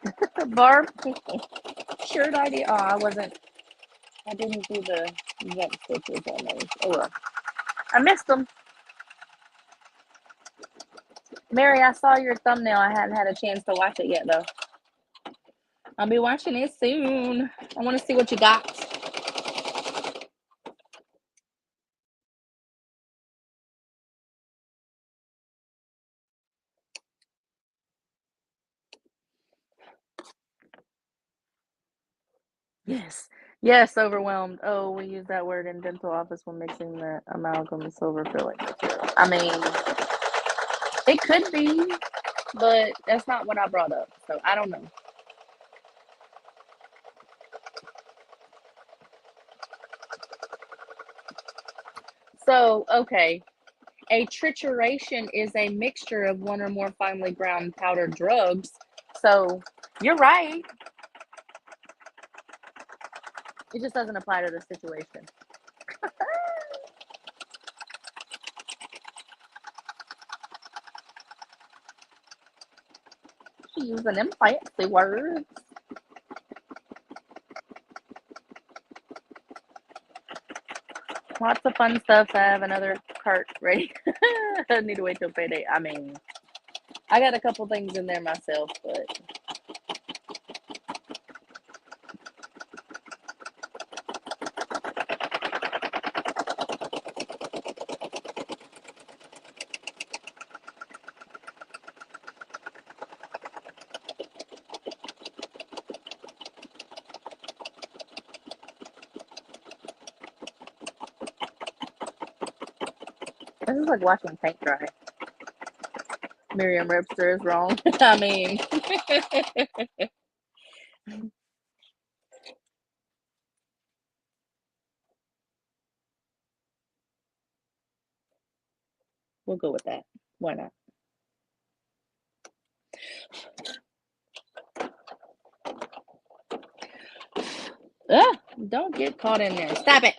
Barb? Shirt idea. Oh, I didn't do the jump stitches on those. Oh well. I missed them. Mary, I saw your thumbnail. I hadn't had a chance to watch it yet, though. I'll be watching it soon. I want to see what you got. Yes. Yes, overwhelmed. Oh, we use that word in dental office when mixing the amalgam silver filling material. I mean, it could be, but that's not what I brought up. So I don't know. So, okay. A trituration is a mixture of one or more finely ground powdered drugs. So you're right. It just doesn't apply to the situation. She using them fancy words. Lots of fun stuff. I have another cart ready. I need to wait till payday. I mean, I got a couple things in there myself, but this is like watching paint dry. Merriam-Webster is wrong. I mean, we'll go with that. Why not? Ah, don't get caught in there. Stop it.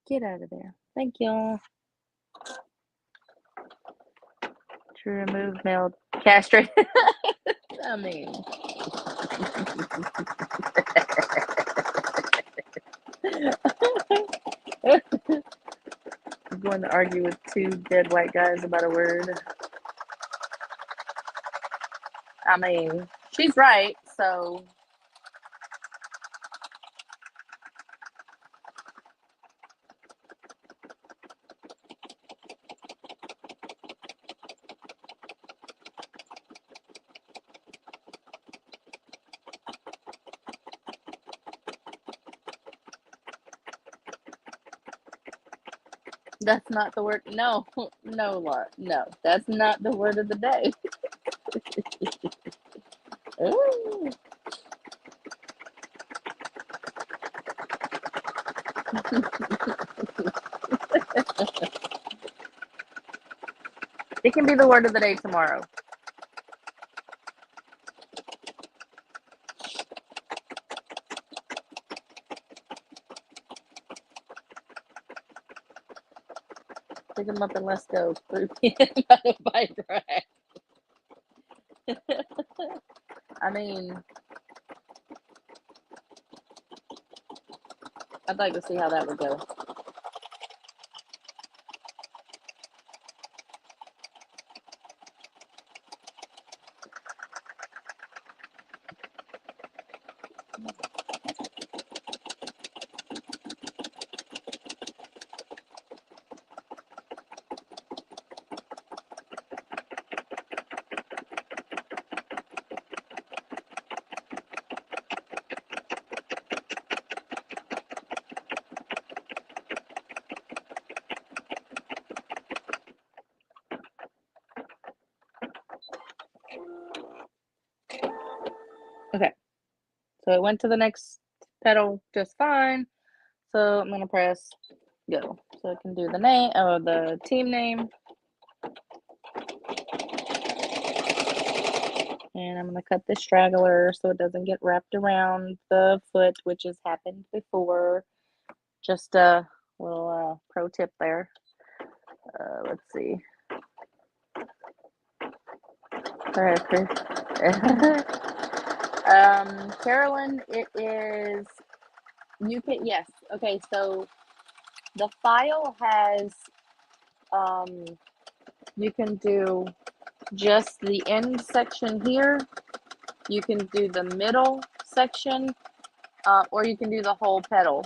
Get out of there. Thank you. To remove male castrate. I mean, I'm going to argue with two dead white guys about a word. I mean, she's right, so that's not the word. No, no, Laura. No, that's not the word of the day. Ooh. It can be the word of the day tomorrow. Pick them up and let's go. 3 p.m. by the bike ride. I mean, I'd like to see how that would go. Okay, so it went to the next petal just fine. So I'm gonna press go. So it can do the name or the team name. And I'm gonna cut this straggler so it doesn't get wrapped around the foot, which has happened before. Just a little pro tip there. Let's see. All right, Chris. Carolyn, it is, you can, yes. Okay, so the file has, you can do just the end section here. You can do the middle section, or you can do the whole petal.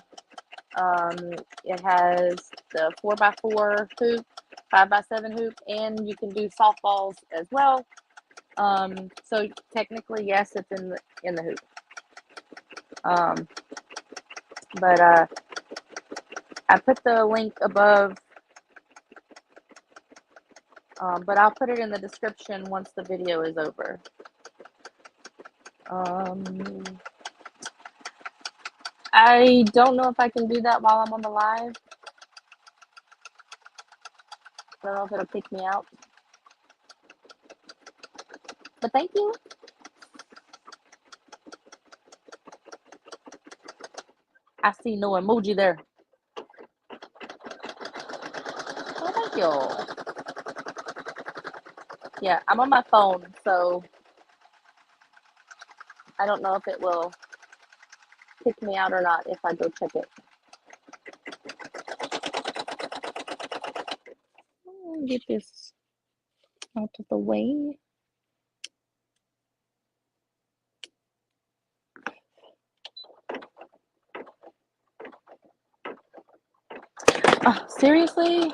It has the 4x4 hoop, 5x7 hoop, and you can do softballs as well. So technically, yes, it's in the hoop. But I put the link above, but I'll put it in the description once the video is over. I don't know if I can do that while I'm on the live. I don't know if it'll kick me out. But thank you. I see no emoji there. Oh, thank you. Yeah, I'm on my phone, so I don't know if it will kick me out or not if I go check it. Get this out of the way. Seriously?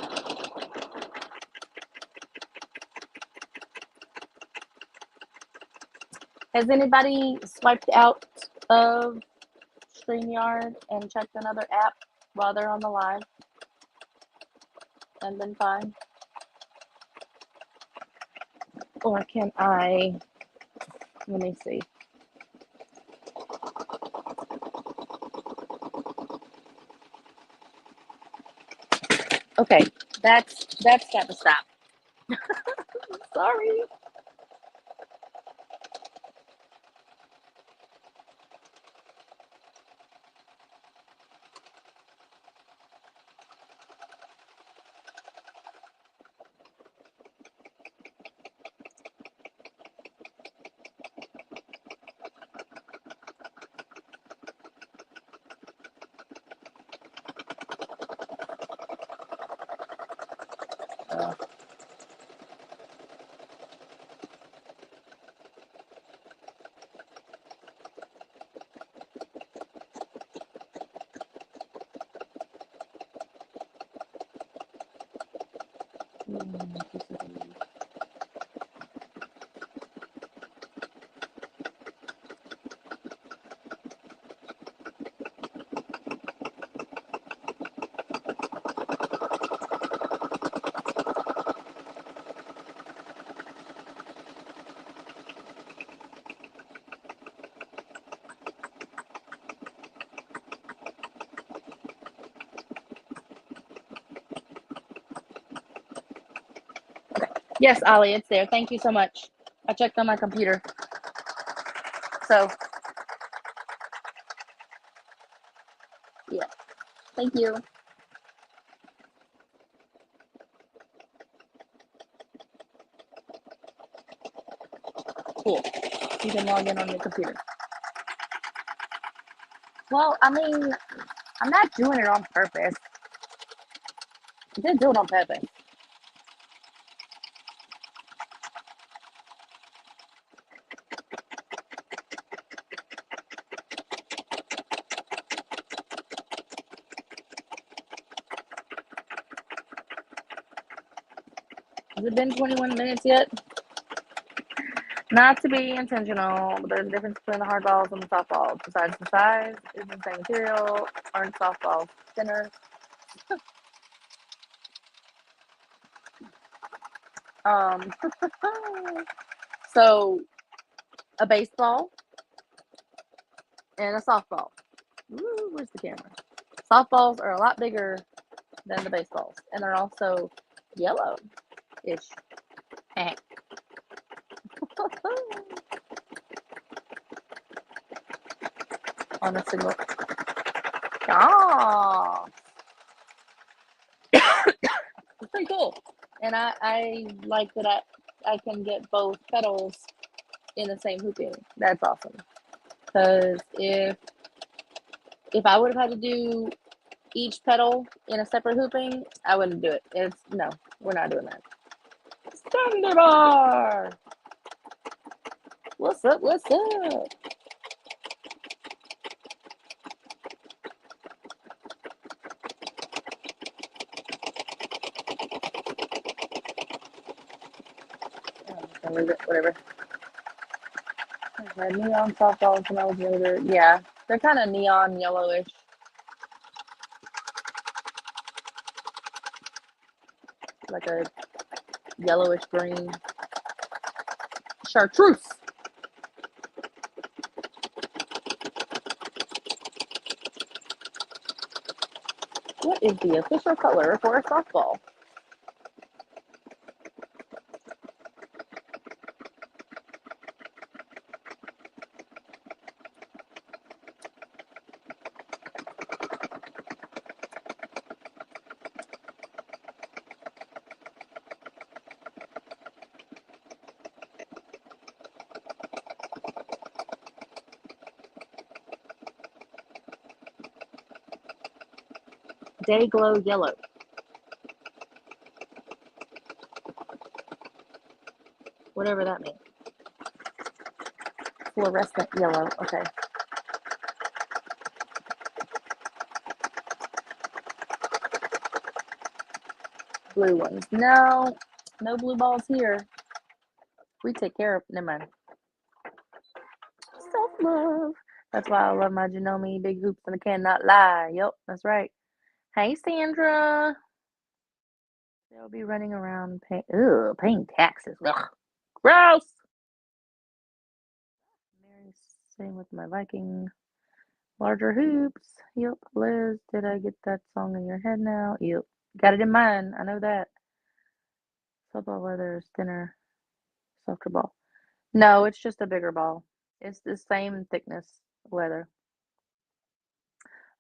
Has anybody swiped out of StreamYard and checked another app while they're on the live and been fine? Or can I, let me see. Okay, that's got to stop. Sorry. Yes, Ollie, it's there. Thank you so much. I checked on my computer. So, yeah. Thank you. Cool. You can log in on your computer. Well, I mean, I'm not doing it on purpose. I didn't do it on purpose. Has it been 21 minutes yet? Not to be intentional, but there's a difference between the hard balls and the soft balls. Besides the size, is the same material. Aren't soft balls thinner? So a baseball and a softball. Ooh, where's the camera? Softballs are a lot bigger than the baseballs, and they're also yellow-ish. On a single. Ah, it's pretty cool, and I like that I can get both petals in the same hooping. That's awesome. Because if I would have had to do each petal in a separate hooping, I wouldn't do it. No, we're not doing that. Standard bar. What's up? What's up? Whatever. I had neon softballs when I was younger. Yeah, they're kind of neon yellowish. Like a yellowish green. Chartreuse. What is the official color for a softball? Day glow yellow. Whatever that means. Fluorescent yellow. Okay. Blue ones. No blue balls here. We take care of. Never mind. Self-love. That's why I love my Janome big hoops and I cannot lie. Yep, that's right. Hey, Sandra. They'll be running around paying taxes. Ugh. Gross. Mary, same with my Viking. Larger hoops. Yep. Liz, did I get that song in your head now? Yep. Got it in mine. I know that. Football leather is thinner, softer ball. No, it's just a bigger ball. It's the same thickness leather.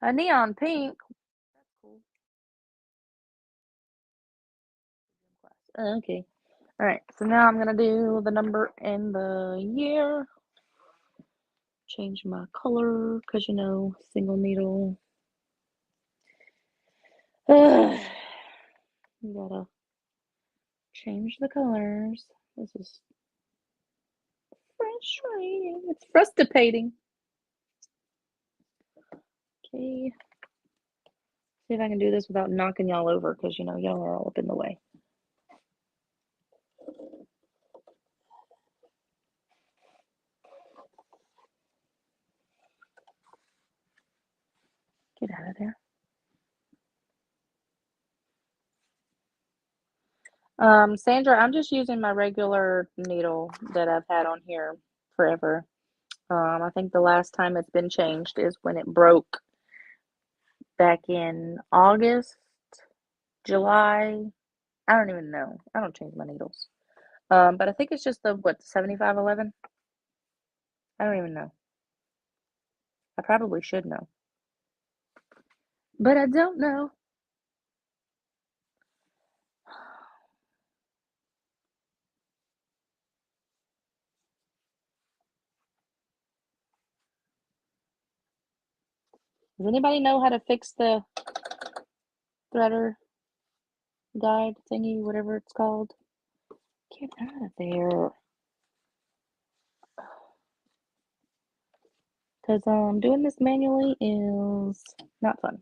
A neon pink. That's cool. Okay. All right. So now I'm gonna do the number and the year. Change my color because single needle. You gotta change the colors. This is frustrating. It's frustrating. Okay. See if I can do this without knocking y'all over because y'all are all up in the way. Get out of there. Sandra, I'm just using my regular needle that I've had on here forever. I think the last time it's been changed is when it broke back in August, July. I don't even know. I don't change my needles. But I think it's just the 7511? I don't even know. I probably should know. But I don't know. Does anybody know how to fix the threader guide thingy, whatever it's called? Get out of there. Because doing this manually is not fun.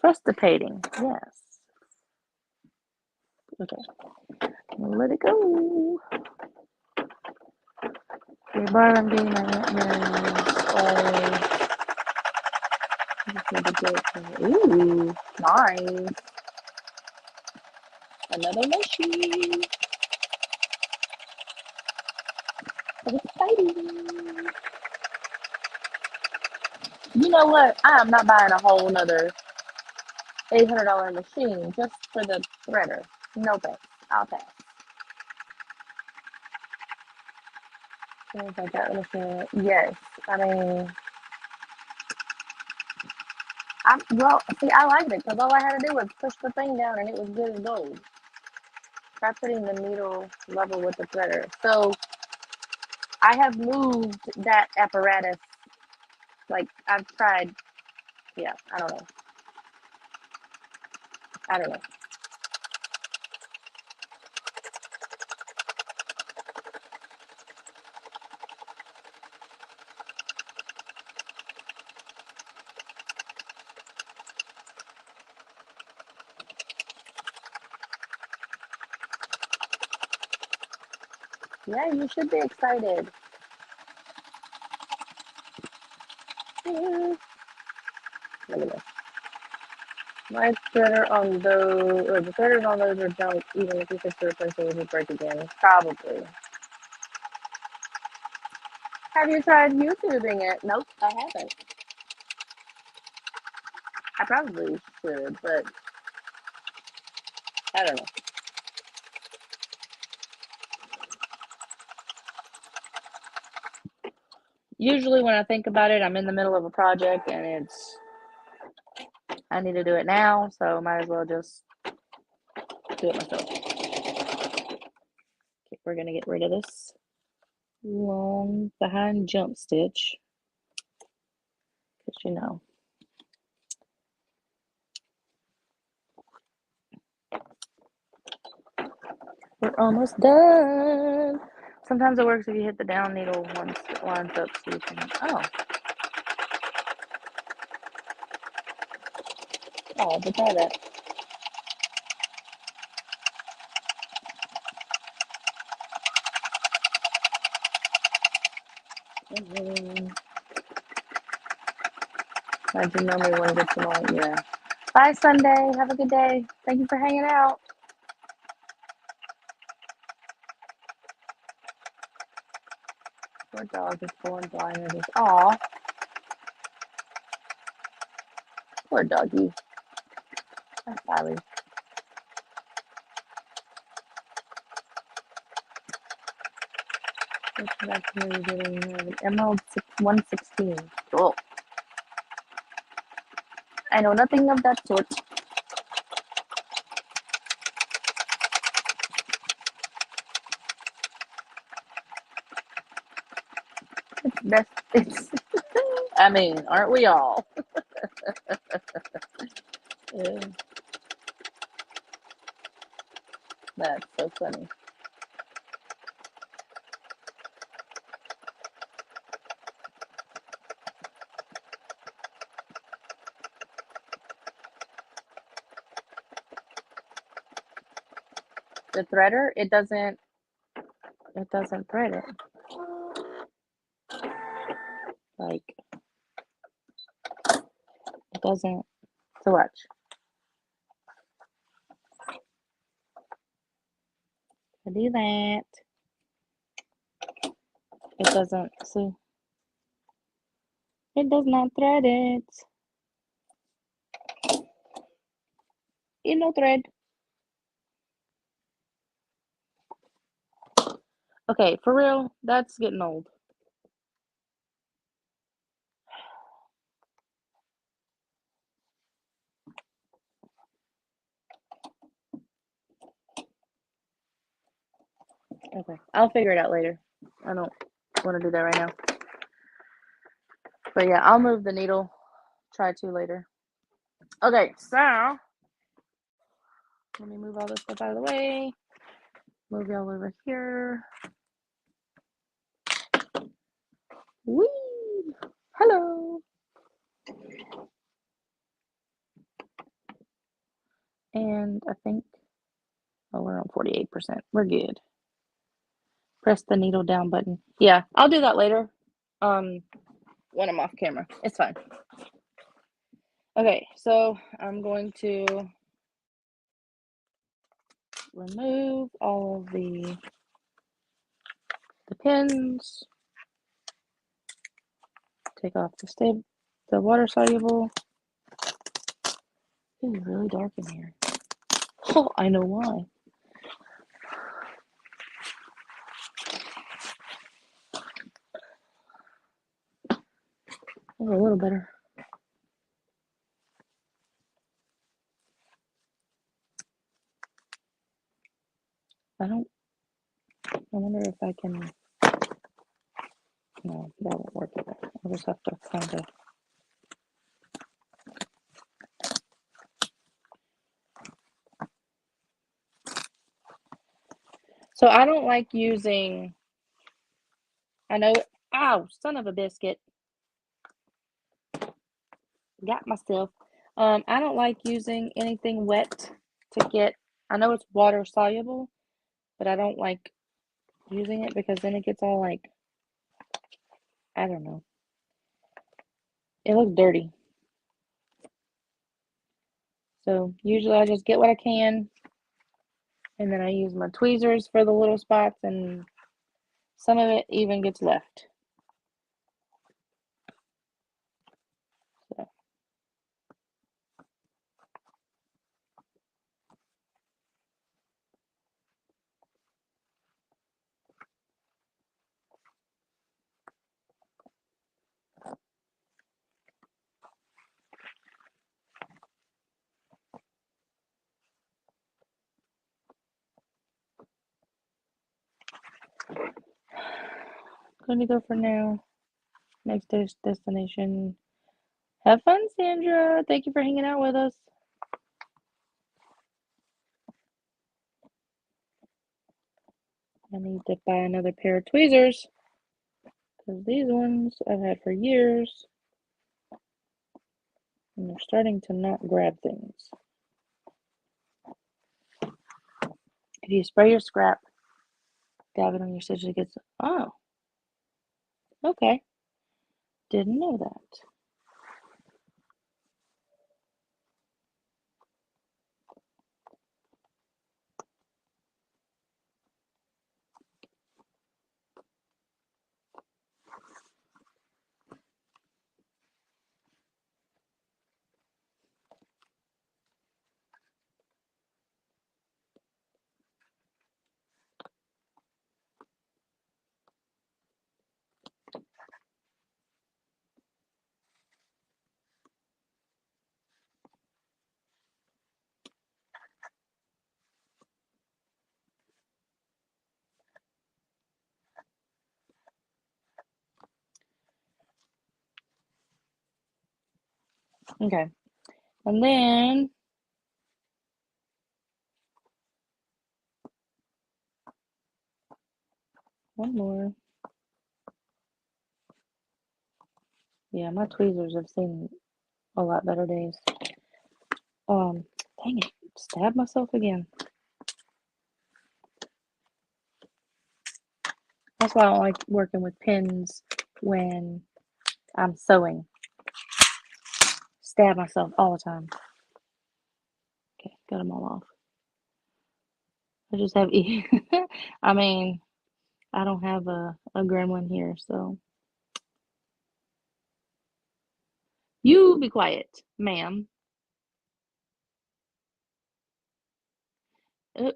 Frustrating, yes. Okay, let it go. Okay, bar, I'm getting my ooh, nice. Another machine. So exciting. You know what? I am not buying a whole nother $800 machine just for the threader. No thanks. I'll pass. Things like that machine. Yes. I mean, see, I liked it because all I had to do was push the thing down and it was good as gold. Try putting the needle level with the threader. So I have moved that apparatus. Like I've tried. Yeah, I don't know. I don't know. Yeah, you should be excited. Let me know. My threader on those, or the threaders on those are junk, even if you fix the replacement, it would break again. Probably. Have you tried YouTubing it? Nope, I haven't. I probably should, but I don't know. Usually when I think about it, I'm in the middle of a project and I need to do it now, so might as well just do it myself. Okay, we're gonna get rid of this long behind jump stitch, because you know. We're almost done. Sometimes it works if you hit the down needle once it lines up so you can, oh, but try that. Imagine normally one gets them all, yeah. Bye, Sunday. Have a good day. Thank you for hanging out. Poor dog is born blind. Aw, poor doggy. That's Sally. Back to me getting Emerald 116. Cool. I know nothing of that sort. It's I mean, aren't we all? That's so funny. The threader, it doesn't thread it. Like, it doesn't. So watch. I do that. It doesn't, see? It does not thread it. In no thread. Okay, for real, that's getting old. Okay, I'll figure it out later. I don't want to do that right now. But yeah, I'll move the needle. Try to later. Okay, so let me move all this stuff out of the way. Move y'all over here. Whee! Hello. And I think, oh, we're on 48%. We're good. Press the needle down button. Yeah, I'll do that later. When I'm off camera. It's fine. Okay, so I'm going to remove all of the pins. Take off the the water soluble. It's really dark in here. Oh, I know why. That's a little better. I wonder if I can. No, that won't work either. I'll just have to kind of. So I don't like using. I know. Ow, son of a biscuit. Got myself. I don't like using anything wet to get. I know it's water soluble, but I don't like using it because then it gets all like, I don't know. It looks dirty. So usually I just get what I can, and then I use my tweezers for the little spots, and some of it even gets left. So. Going to go for now. Next destination. Have fun, Sandra. Thank you for hanging out with us. I need to buy another pair of tweezers because these ones I've had for years, and they're starting to not grab things. If you spray your scrap, dab it on your stitch, it gets. Oh, okay. Didn't know that. Okay. And then one more. Yeah, my tweezers have seen a lot better days. Dang it. Stab myself again. That's why I don't like working with pins when I'm sewing. Stab myself all the time. Okay, got them all off. I just have I mean, I don't have a gremlin here, so. You be quiet, ma'am.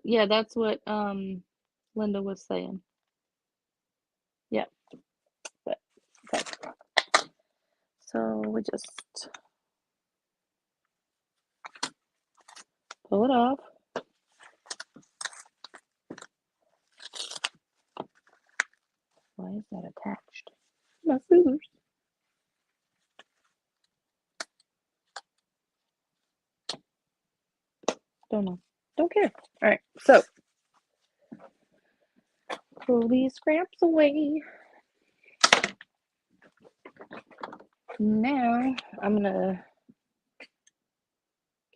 Yeah, that's what Linda was saying. Yeah, but okay. So we just pull it off. Why is that attached? My scissors. Don't know. Don't care. All right, so pull these scraps away. Now I'm gonna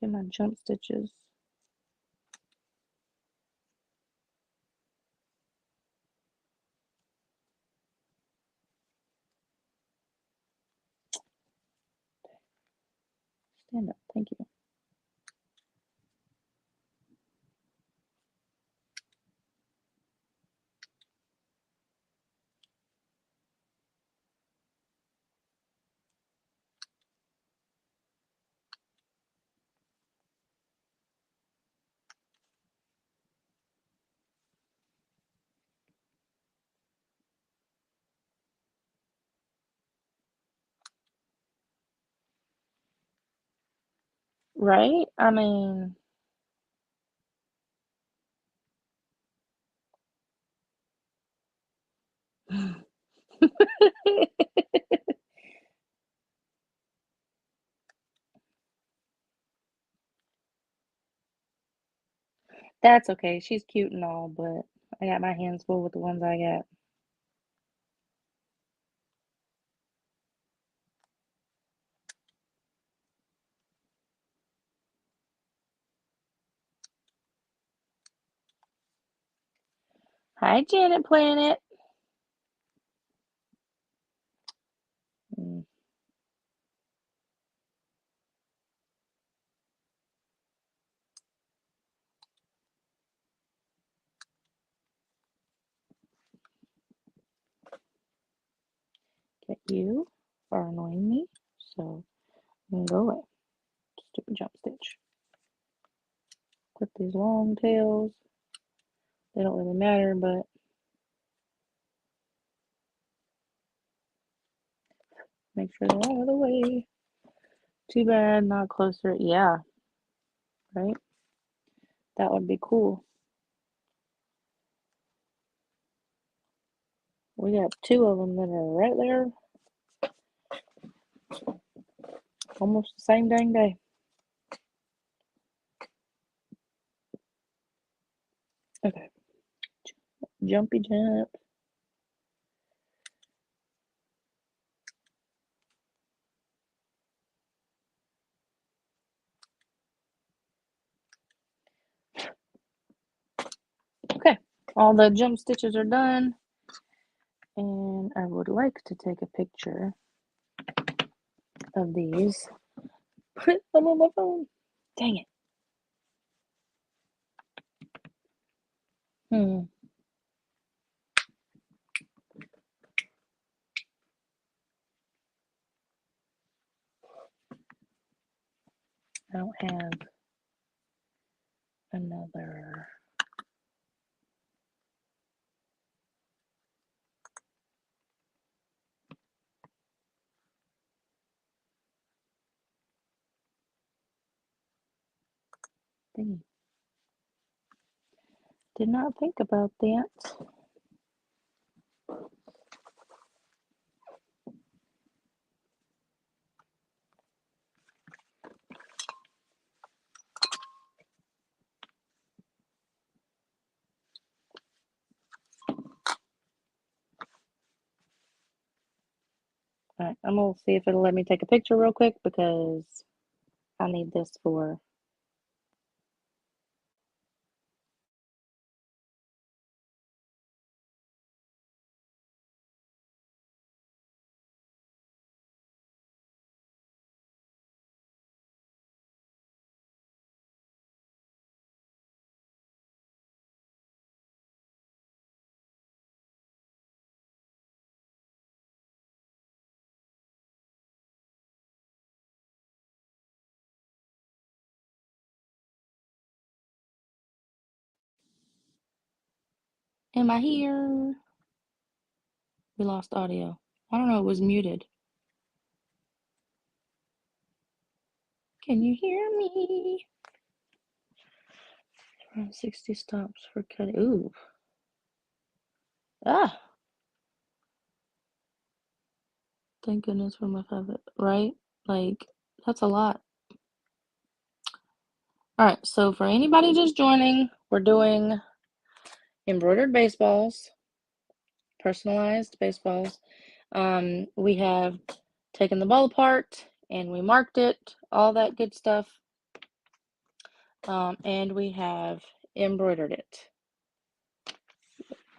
get my jump stitches. Stand up, thank you. Right? I mean, that's okay. She's cute and all, but I got my hands full with the ones I got. Hi, Janet Planet. Mm, Get you are annoying me, so I'm gonna go away. Stupid jump stitch. Clip these long tails. They don't really matter, but make sure they're out of the way. Too bad, not closer. Yeah, right? That would be cool. We got two of them that are right there, almost the same dang day. Okay, jumpy jump. Okay, all the jump stitches are done, and I would like to take a picture of these. I'm on my phone. Dang it. I don't have another. Thingy. Did not think about that. All right, I'm gonna see if it'll let me take a picture real quick because I need this for. Am I here? We lost audio. I don't know, it was muted. Can you hear me? Around 60 stops for cutting. Ooh. Ah. Thank goodness for my favorite, right? Like, that's a lot. All right, so for anybody just joining, we're doing embroidered baseballs, personalized baseballs. We have taken the ball apart and we marked it, all that good stuff. And we have embroidered it.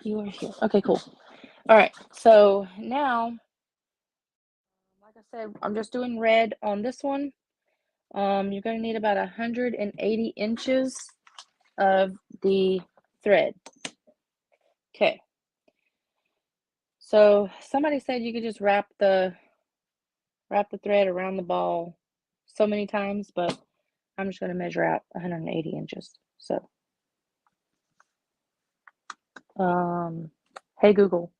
You are here. Okay, cool. All right, so now, like I said, I'm just doing red on this one. You're going to need about 180 inches of the thread. Okay. So somebody said you could just wrap the thread around the ball so many times, but I'm just going to measure out 180 inches. So, hey Google,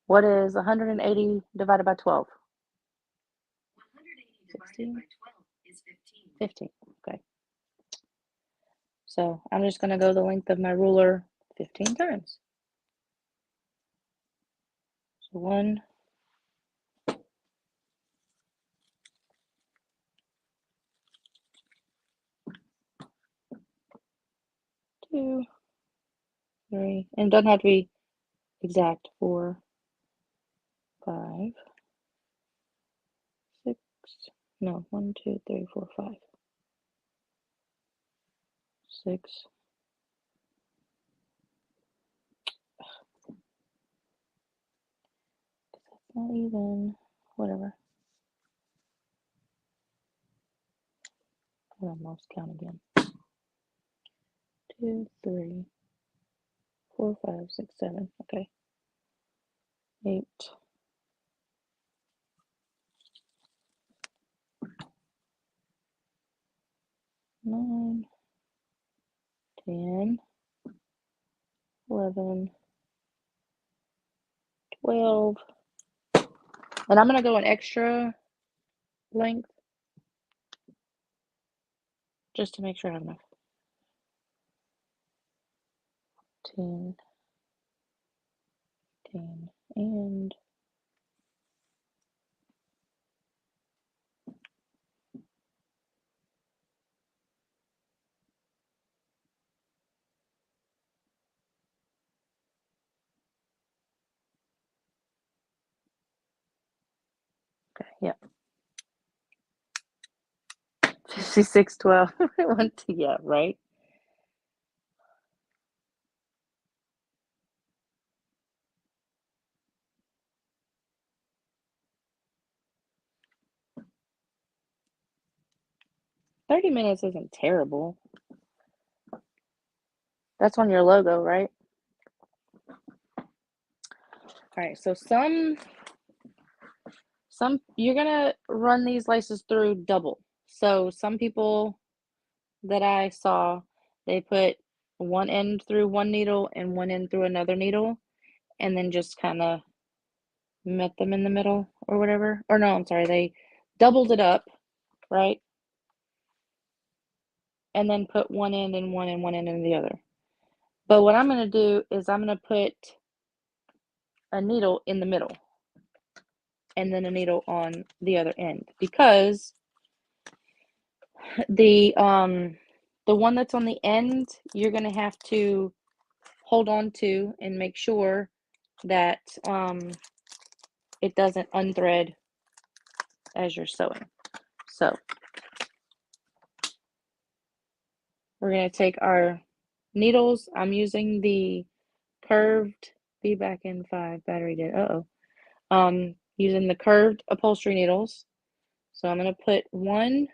what is 180 divided by 12? 180 divided by 12 is 15. 15. Okay. So I'm just going to go the length of my ruler 15 times. So 1, 2, 3, and it doesn't have to be exact. 4, 5, 6, no, 1, 2, 3, 4, 5, 6. That's not even, whatever. I almost count again. 2, 3, 4, 5, 6, 7. Okay. 8, 9, 10, 11, 12. And I'm going to go an extra length just to make sure I have enough. 10, 10, and okay, yeah. 56, 12. Yeah, right? $30 isn't terrible. That's on your logo, right? All right, so some you're gonna run these laces through double. So some people that I saw, they put one end through one needle and one end through another needle, and then just kind of met them in the middle or whatever. Or no, I'm sorry, they doubled it up, right? And then put one end in one and one end in the other. But what I'm going to do is I'm going to put a needle in the middle and then a needle on the other end, because the one that's on the end, you're going to have to hold on to and make sure that it doesn't unthread as you're sewing. So we're going to take our needles. I'm using the curved, be back in 5, battery dead, using the curved upholstery needles. So I'm going to put one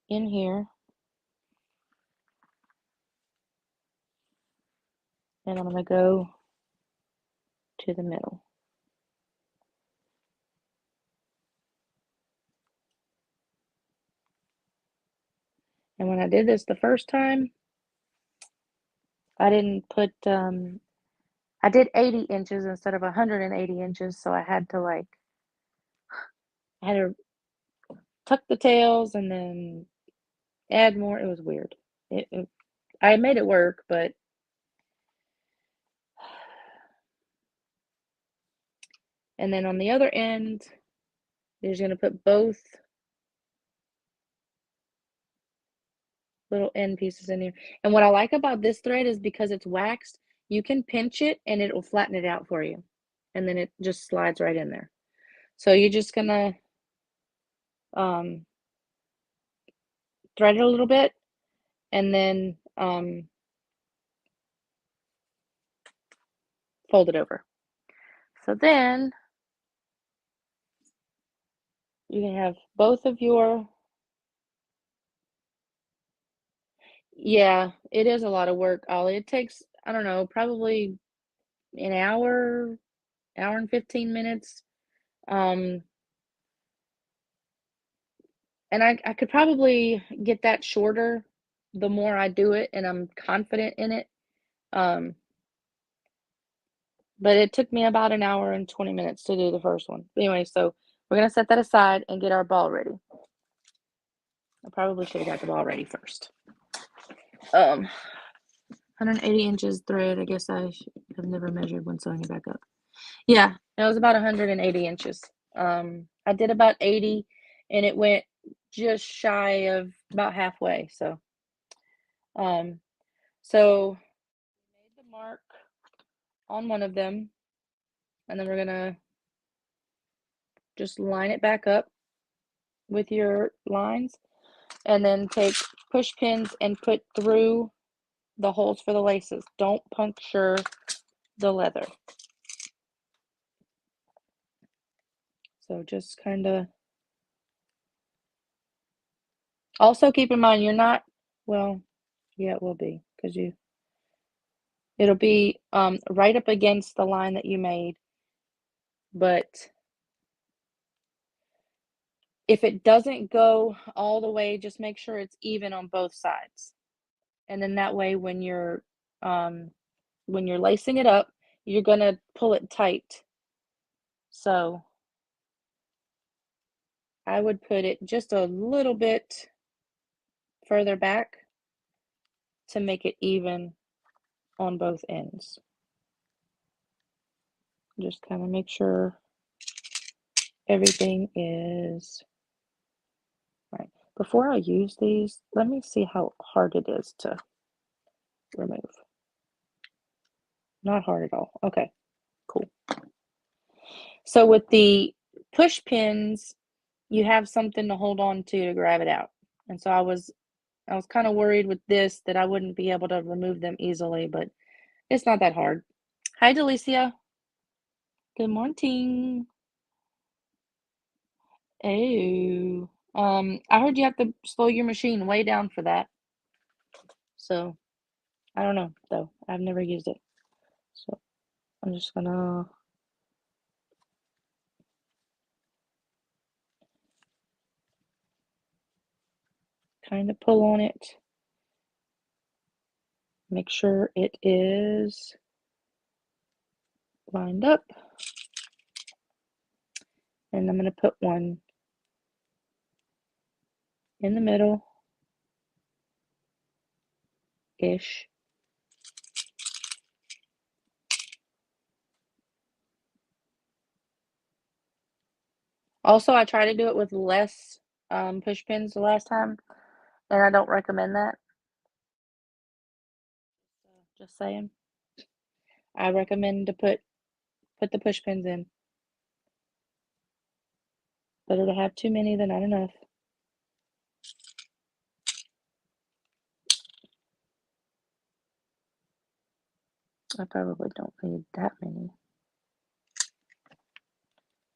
in here, and I'm going to go to the middle. And when I did this the first time, I didn't put, I did 80 inches instead of 180 inches, so I had to tuck the tails and then add more. It was weird. I made it work, but and then on the other end, you're just going to put both little end pieces in here. And what I like about this thread is because it's waxed, you can pinch it and it will flatten it out for you. And then it just slides right in there. So you're just going to thread it a little bit and then fold it over. So then you can have both of your, yeah, it is a lot of work, Ollie. It takes, I don't know, probably an hour and 15 minutes. And I could probably get that shorter the more I do it and I'm confident in it. But it took me about an hour and 20 minutes to do the first one. But anyway, so we're going to set that aside and get our ball ready. I probably should have got the ball ready first. 180 inches thread. I guess I have never measured when sewing it back up. Yeah, it was about 180 inches. I did about 80 and it went just shy of about halfway. So we made the mark on one of them, and then we're gonna just line it back up with your lines, and then take push pins and put through the holes for the laces. Don't puncture the leather. So just kind of, also keep in mind you're not, well, yeah, it will be, because it'll be right up against the line that you made, but if it doesn't go all the way, just make sure it's even on both sides. And then that way when you're lacing it up, you're gonna pull it tight. So I would put it just a little bit further back to make it even on both ends. Just kind of make sure everything is right. Before I use these, let me see how hard it is to remove. Not hard at all. Okay, cool. So with the push pins, you have something to hold on to grab it out. And so I was kind of worried with this that I wouldn't be able to remove them easily, but it's not that hard. Hi, Delicia. Good morning. Oh, I heard you have to slow your machine way down for that. So I don't know though. I've never used it. So I'm just gonna kind of pull on it. Make sure it is lined up. And I'm gonna put one in the middle-ish. Also, I try to do it with less push pins the last time, and I don't recommend that. Just saying. I recommend to put the push pins in. Better to have too many than not enough. I probably don't need that many.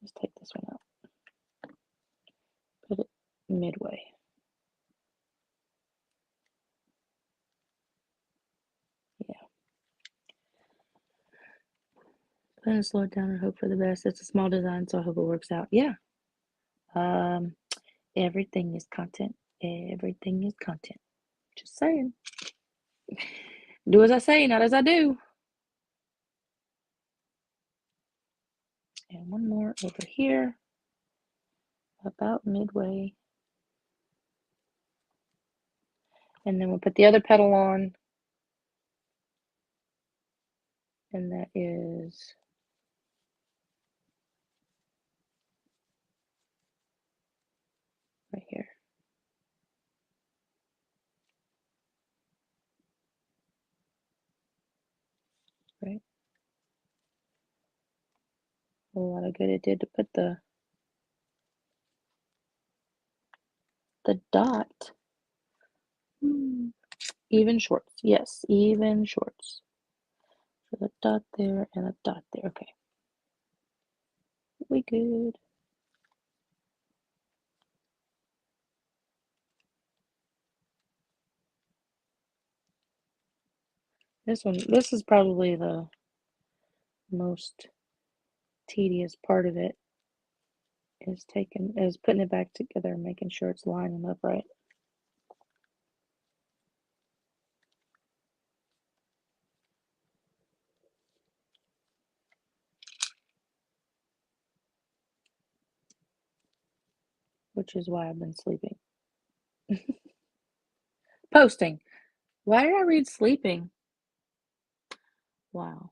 Let's take this one out. Put it midway. Yeah. I'm gonna slow it down and hope for the best. It's a small design, so I hope it works out. Yeah. Everything is content. Everything is content. Just saying. Do as I say, not as I do. And one more over here. About midway. And then we'll put the other petal on. And that is right here. Right? A lot of good it did to put the dot. Even shorts. Yes, even shorts. So the dot there and a dot there. Okay. We good. This is probably the most tedious part of it, is putting it back together and making sure it's lining up right. Which is why I've been sleeping. Posting. Why did I read sleeping? Wow.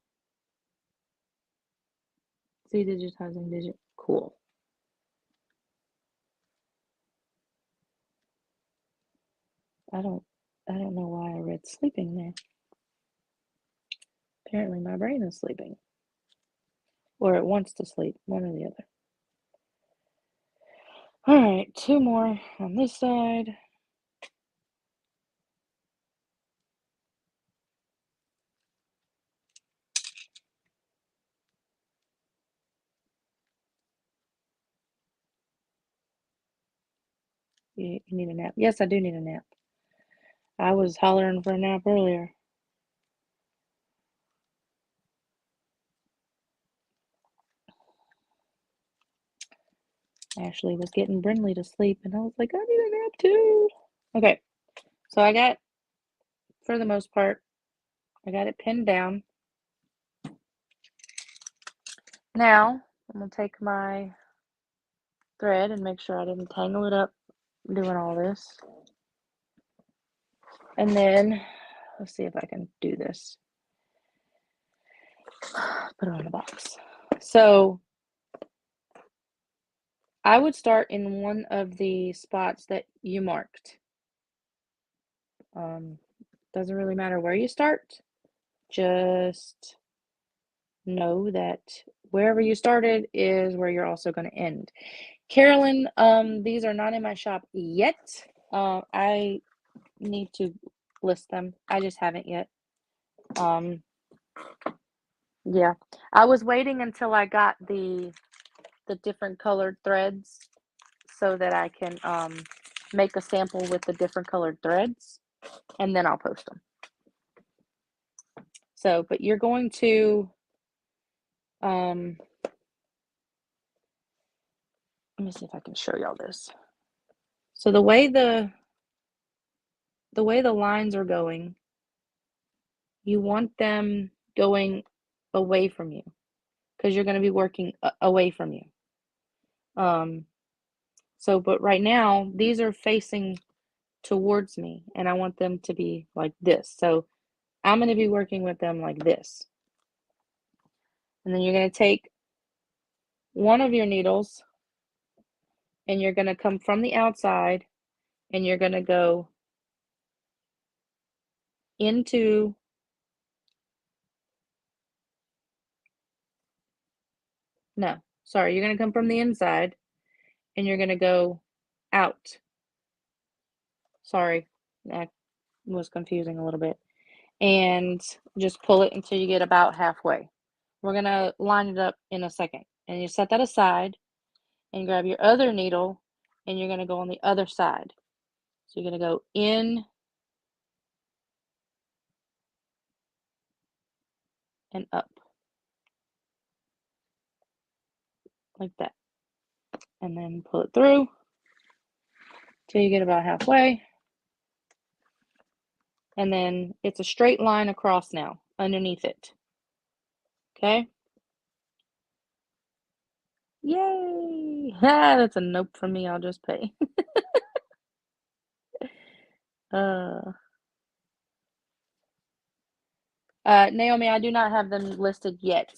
See, digitizing digit. Cool. I don't know why I read sleeping there. Apparently my brain is sleeping. Or it wants to sleep, one or the other. All right, 2 more on this side. You need a nap. Yes, I do need a nap. I was hollering for a nap earlier. Ashley was getting Brinley to sleep, and I was like, I need a nap too. Okay, so I got, for the most part, I got it pinned down. Now, I'm going to take my thread and make sure I didn't tangle it up doing all this. And then, let's see if I can do this. Put it on the box. So, I would start in one of the spots that you marked. Doesn't really matter where you start. Just know that wherever you started is where you're also going to end. Carolyn, these are not in my shop yet. I need to list them. I just haven't yet. Yeah, I was waiting until I got the different colored threads so that I can make a sample with the different colored threads, and then I'll post them. So, but you're going to let me see if I can show y'all this. So the way the lines are going, you want them going away from you because you're going to be working away from you. So, but right now, these are facing towards me, and I want them to be like this. So I'm going to be working with them like this. And then you're going to take one of your needles, and you're going to come from the outside, and you're going to go into no, sorry, you're going to come from the inside, and you're going to go out. Sorry, that was confusing a little bit. And just pull it until you get about halfway. We're going to line it up in a second. And you set that aside and grab your other needle, and you're going to go on the other side. So you're going to go in and up like that. And then pull it through till you get about halfway. And then it's a straight line across now underneath it. Okay? Yay! That's a nope from me. I'll just pay. Naomi, I do not have them listed yet.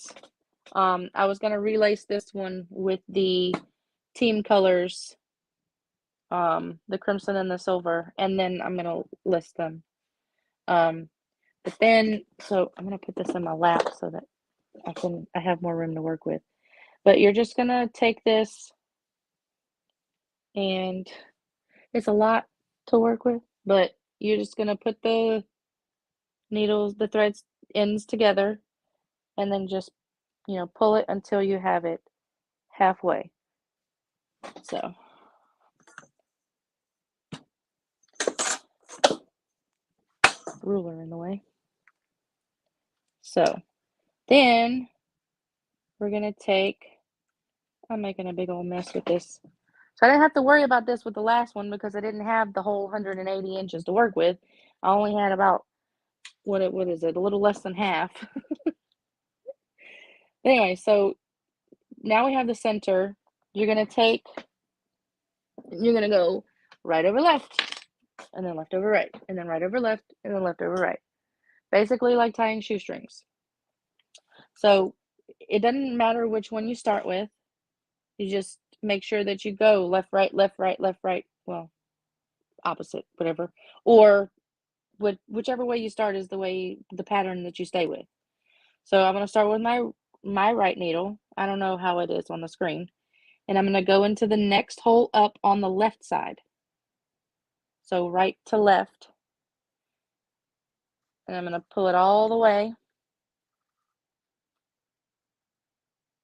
I was going to relace this one with the team colors, the crimson and the silver, and then I'm going to list them. But then, so I'm going to put this in my lap so that I have more room to work with. But you're just going to take this, and it's a lot to work with, but you're just going to put the needles, the threads, ends together, and then just, pull it until you have it halfway. So ruler in the way. So then we're going to take, I'm making a big old mess with this. So I didn't have to worry about this with the last one because I didn't have the whole 180 inches to work with. I only had about, what is it, a little less than half. Anyway, so now we have the center. You're going to go right over left. and then left over right, and then right over left, and then left over right. Basically like tying shoestrings. So it doesn't matter which one you start with. You just make sure that you go left, right, left, right, left, right. Well, opposite, whatever. Or whichever way you start is the pattern that you stay with. So I'm going to start with my right needle. I don't know how it is on the screen. And I'm going to go into the next hole up on the left side. So right to left. And I'm going to pull it all the way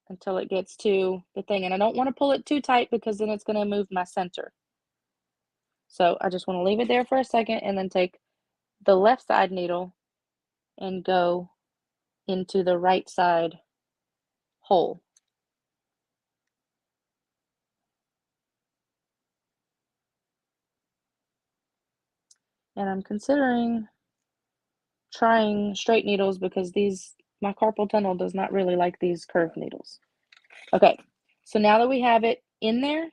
until it gets to the thing. And I don't want to pull it too tight because then it's going to move my center. So I just want to leave it there for a second and then take the left side needle and go into the right side hole. And I'm considering trying straight needles because my carpal tunnel does not really like these curved needles. Okay, so now that we have it in there,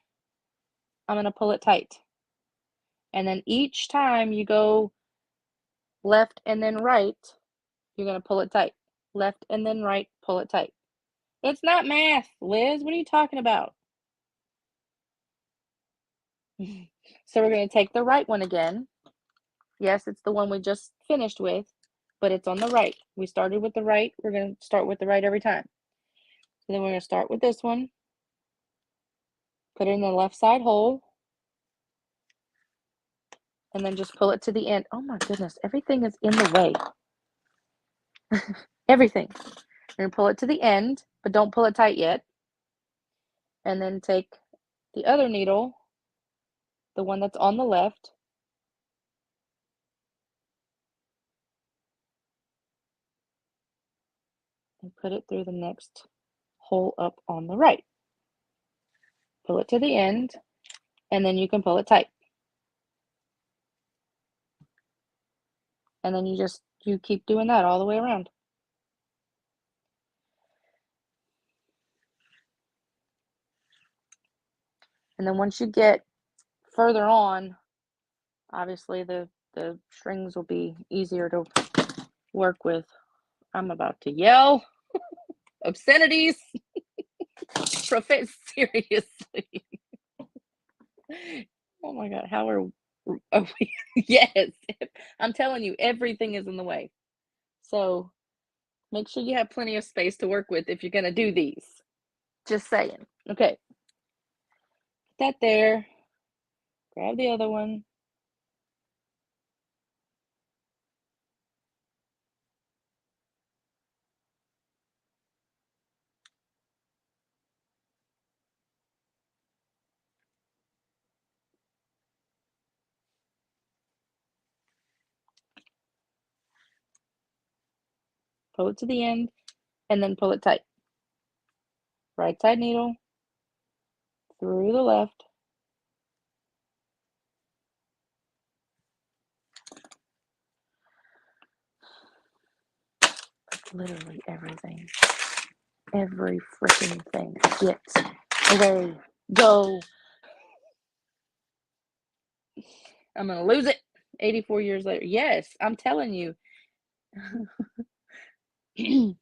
I'm going to pull it tight. And then each time you go left and then right, you're going to pull it tight. Left and then right, pull it tight. It's not math, Liz. What are you talking about? So we're going to take the right one again. Yes, it's the one we just finished with, but it's on the right. We started with the right. We're going to start with the right every time. So then we're going to start with this one. Put it in the left side hole. And then just pull it to the end. Oh my goodness, everything is in the way. Everything. You're going to pull it to the end, but don't pull it tight yet. And then take the other needle, the one that's on the left, and put it through the next hole up on the right. Pull it to the end, and then you can pull it tight. And then you keep doing that all the way around. And then once you get further on, obviously the strings will be easier to work with. I'm about to yell obscenities. Seriously. Oh my God, how are we? Yes, I'm telling you, everything is in the way. So make sure you have plenty of space to work with if you're going to do these. Just saying. Okay. Put that there. Grab the other one. Pull it to the end and then pull it tight. Right side needle through the left. Literally everything. Every freaking thing. Get away. Go. I'm going to lose it 84 years later. Yes, I'm telling you. And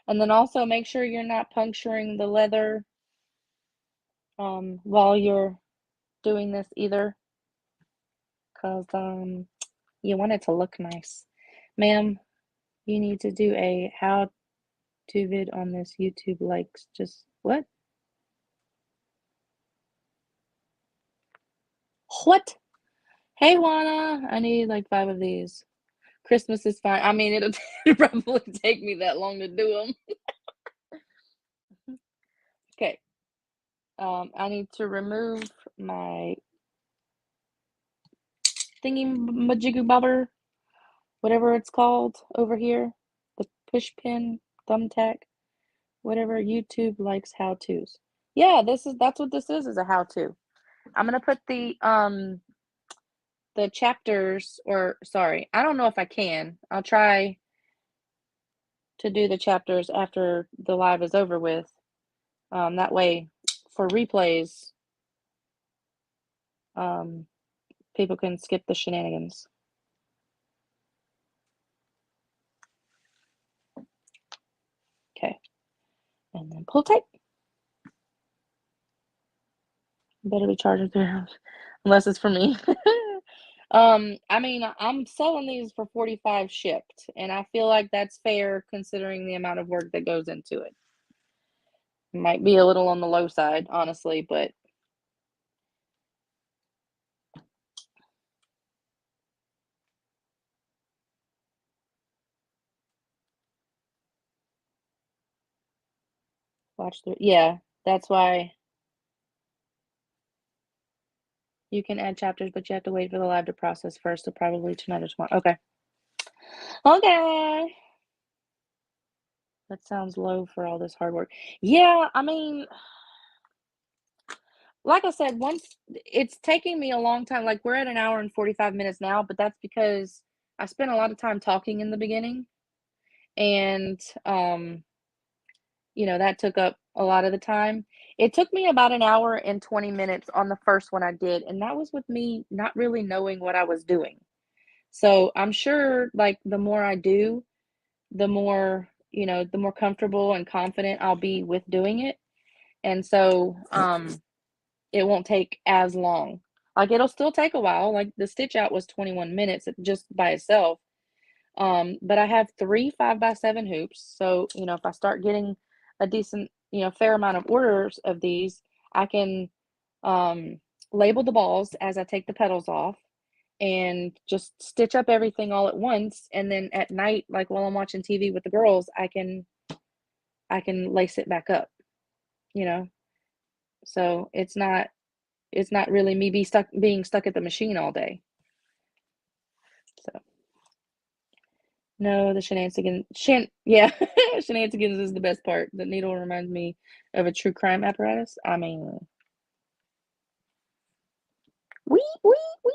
then also make sure you're not puncturing the leather while you're doing this either, because you want it to look nice. Ma'am, you need to do a how to vid on this. YouTube likes just what? What? Hey Juana, I need like 5 of these. Christmas is fine. I mean, it'll probably take me that long to do them. Okay. I need to remove my thingy majiggy bobber, whatever it's called over here. The push pin, thumbtack, whatever. YouTube likes how-tos. Yeah, that's what this is a how-to. I'm gonna put the chapters, or sorry, I don't know if I can. I'll try. to do the chapters after the live is over with. That way, for replays, people can skip the shenanigans. Okay, and then pull tight. Better be charging through house, unless it's for me. I mean, I'm selling these for 45 shipped, and I feel like that's fair considering the amount of work that goes into it. Might be a little on the low side, honestly, but watch the yeah, that's why you can add chapters, but you have to wait for the live to process first, so probably tonight or tomorrow. Okay. Okay. That sounds low for all this hard work. Yeah, I mean, like I said, once it's taking me a long time. Like we're at an hour and 45 minutes now, but that's because I spent a lot of time talking in the beginning, and that took up a lot of the time. It took me about an hour and 20 minutes on the first one I did, and that was with me not really knowing what I was doing. So I'm sure like the more I do, the more comfortable and confident I'll be with doing it. And so it won't take as long. Like it'll still take a while. Like the stitch out was 21 minutes just by itself. But I have 3 5x7 hoops. So, if I start getting a decent, fair amount of orders of these, I can label the balls as I take the petals off and just stitch up everything all at once. And then at night, like while I'm watching TV with the girls, I can lace it back up, you know. So it's not really me being stuck at the machine all day. So no, the yeah, shenanigans is the best part. The needle reminds me of a true crime apparatus. I mean, wee wee wee.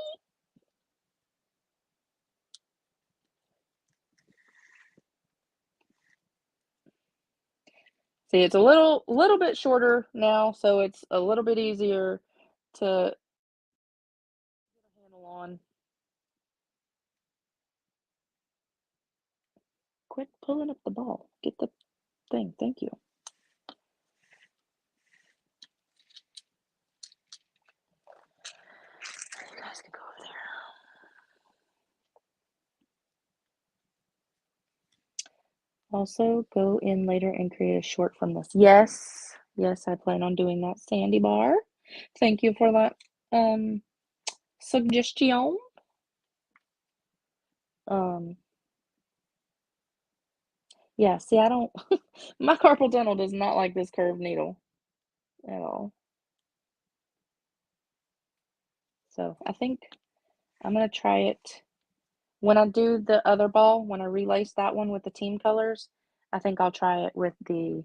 See, it's a little bit shorter now, so it's a little bit easier to get a handle on. Quit pulling up the ball. Get the thing. Thank you. You guys can go over there. Also, go in later and create a short from this. Yes, yes, I plan on doing that, Sandy Bar. Thank you for that suggestion. Um, yeah, see, I don't, my carpal tunnel does not like this curved needle at all. So I think I'm gonna try it when I do the other ball, when I relace that one with the team colors. I think I'll try it with the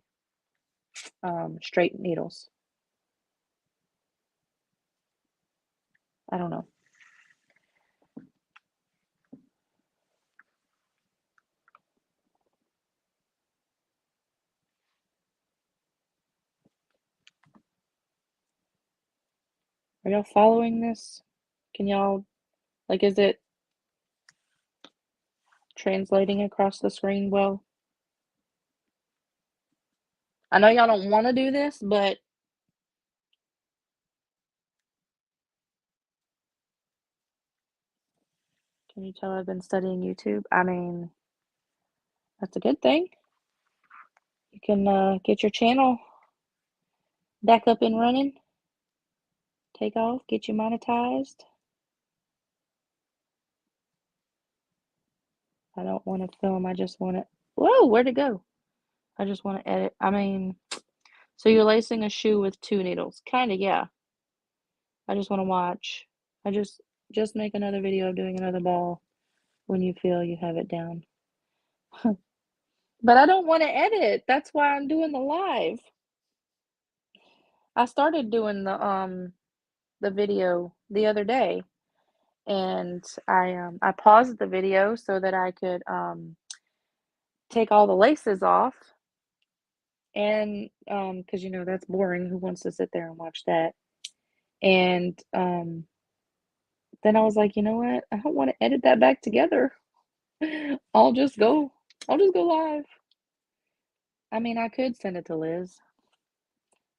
straight needles. I don't know. Are y'all following this? Can y'all, like, is it translating across the screen well? I know y'all don't want to do this, but can you tell I've been studying YouTube? I mean, that's a good thing. You can get your channel back up and running, take off, get you monetized. I don't want to film, I just want to, whoa, where'd it go? I just want to edit. I mean, so you're lacing a shoe with 2 needles. Kind of, yeah. I just want to watch. I just make another video of doing another ball when you feel you have it down. But I don't want to edit. That's why I'm doing the live. I started doing the video the other day, and I paused the video so that I could take all the laces off, and because that's boring. Who wants to sit there and watch that? And then I was like, you know what? I don't want to edit that back together. I'll just go. I'll just go live. I mean, I could send it to Liz,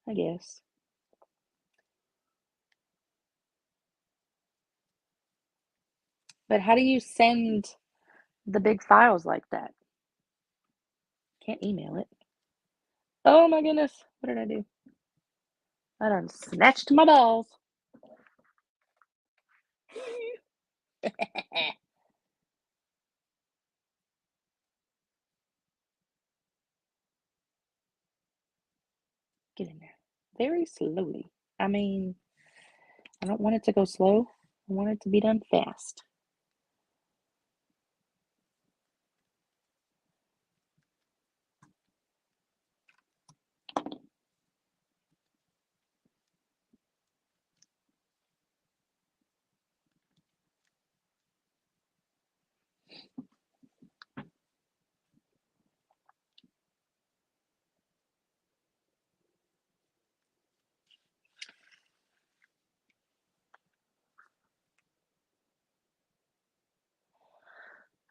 I guess. But how do you send the big files like that? Can't email it. Oh my goodness. What did I do? I done snatched my balls. Get in there. Very slowly. I mean, I don't want it to go slow. I want it to be done fast.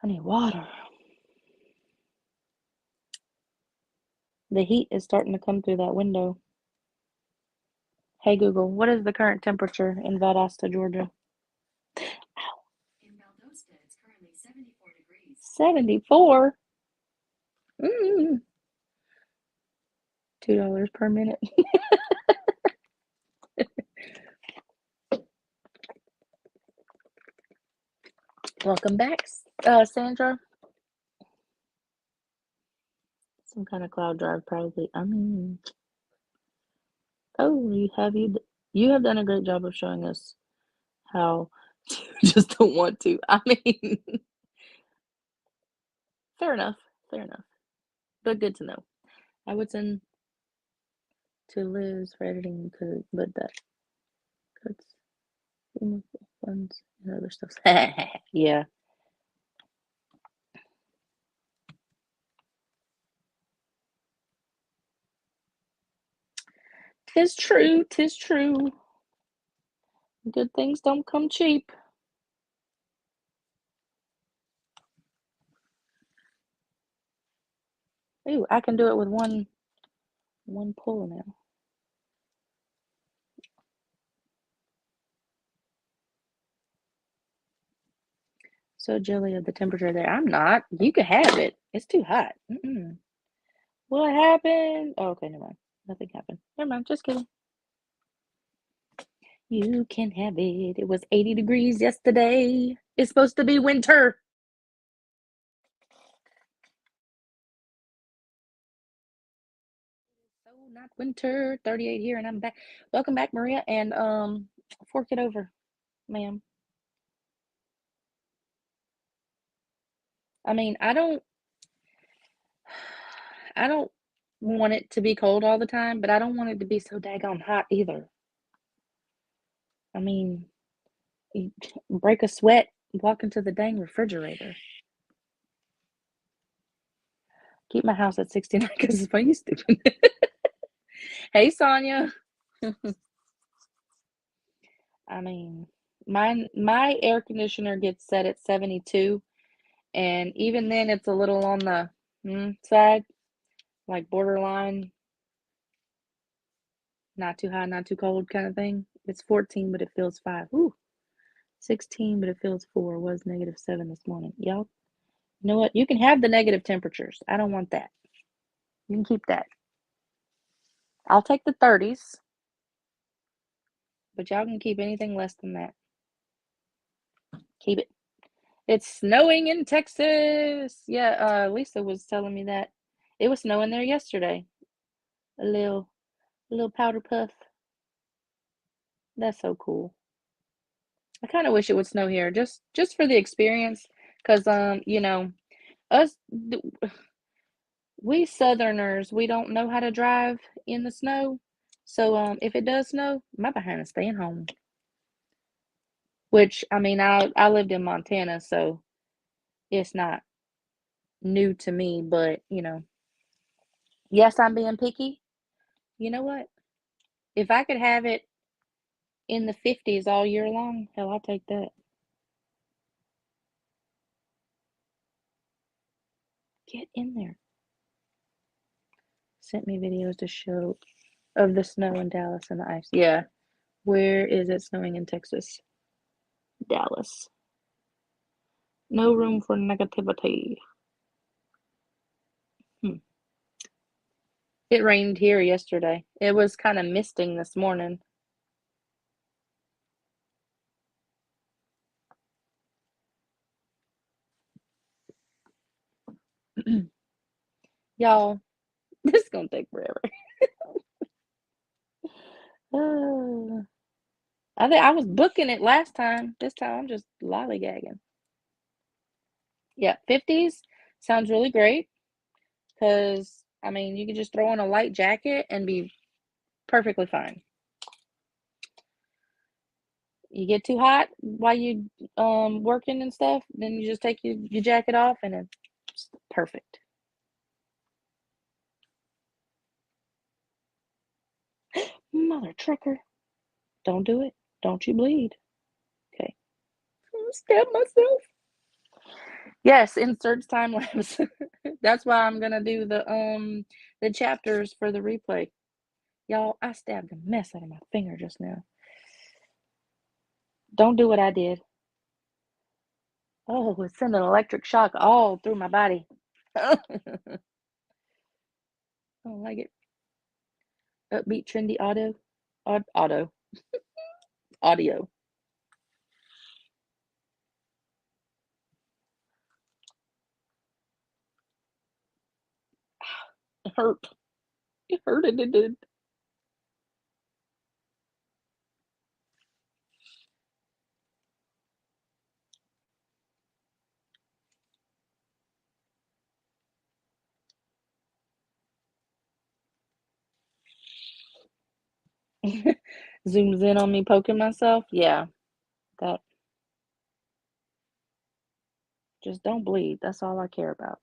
I need water. The heat is starting to come through that window. Hey Google, what is the current temperature in Valdosta, Georgia? Ow. In Valdosta, it's currently 74 degrees. 74? $2 per minute. Welcome back, Sandra. Some kind of cloud drive, probably. I mean, oh, you have done a great job of showing us how you just don't want to. I mean, fair enough, but good to know. I would send to Liz for editing, but that cuts funds and other stuff. Yeah. Tis true, tis true. Good things don't come cheap. Ooh, I can do it with one pull now. So jelly of the temperature there. I'm not. You can have it. It's too hot. What happened? Oh, okay, never mind. Nothing happened. Never mind. Just kidding. You can have it. It was 80 degrees yesterday. It's supposed to be winter. So not winter. 38 here, and I'm back. Welcome back, Maria. And fork it over, ma'am. I mean, I don't want it to be cold all the time, but I don't want it to be so daggone hot either. I mean, you break a sweat, walk into the dang refrigerator. Keep my house at 69 because it's why you stupid. Hey, Sonia. I mean, my air conditioner gets set at 72, and even then it's a little on the side, like borderline, not too hot, not too cold kind of thing. It's 14, but it feels 5. Ooh, 16, but it feels 4. Was -7 this morning. Y'all, you know what? You can have the negative temperatures. I don't want that. You can keep that. I'll take the 30s, but y'all can keep anything less than that. Keep it. It's snowing in Texas. Yeah, Lisa was telling me that. It was snowing there yesterday. A little powder puff. That's so cool. I kind of wish it would snow here just for the experience, cuz us we Southerners, we don't know how to drive in the snow. So if it does snow, my behind is staying home. Which I mean, I lived in Montana, so it's not new to me, but you know, yes, I'm being picky. You know what? If I could have it in the 50s all year long, hell, I'll take that. Get in there. Sent me videos to show of the snow in Dallas and the ice. Yeah. Where is it snowing in Texas? Dallas. No room for negativity. It rained here yesterday. It was kind of misting this morning. Y'all, this is gonna take forever. I think I was booking it last time. This time I'm just lollygagging. Yeah, 50s sounds really great because I mean you can just throw on a light jacket and be perfectly fine. You get too hot while you working and stuff, then you just take your jacket off and it's perfect. Mother trucker. Don't do it. Don't you bleed. Okay. I stabbed myself. Yes, inserts time lapse. That's why I'm gonna do the chapters for the replay. Y'all, I stabbed the mess out of my finger just now. Don't do what I did. Oh, it sent an electric shock all through my body. I don't like it. Upbeat, trendy audio. It hurt. It hurted. It did. Zooms in on me poking myself. Yeah, that. Just don't bleed. That's all I care about.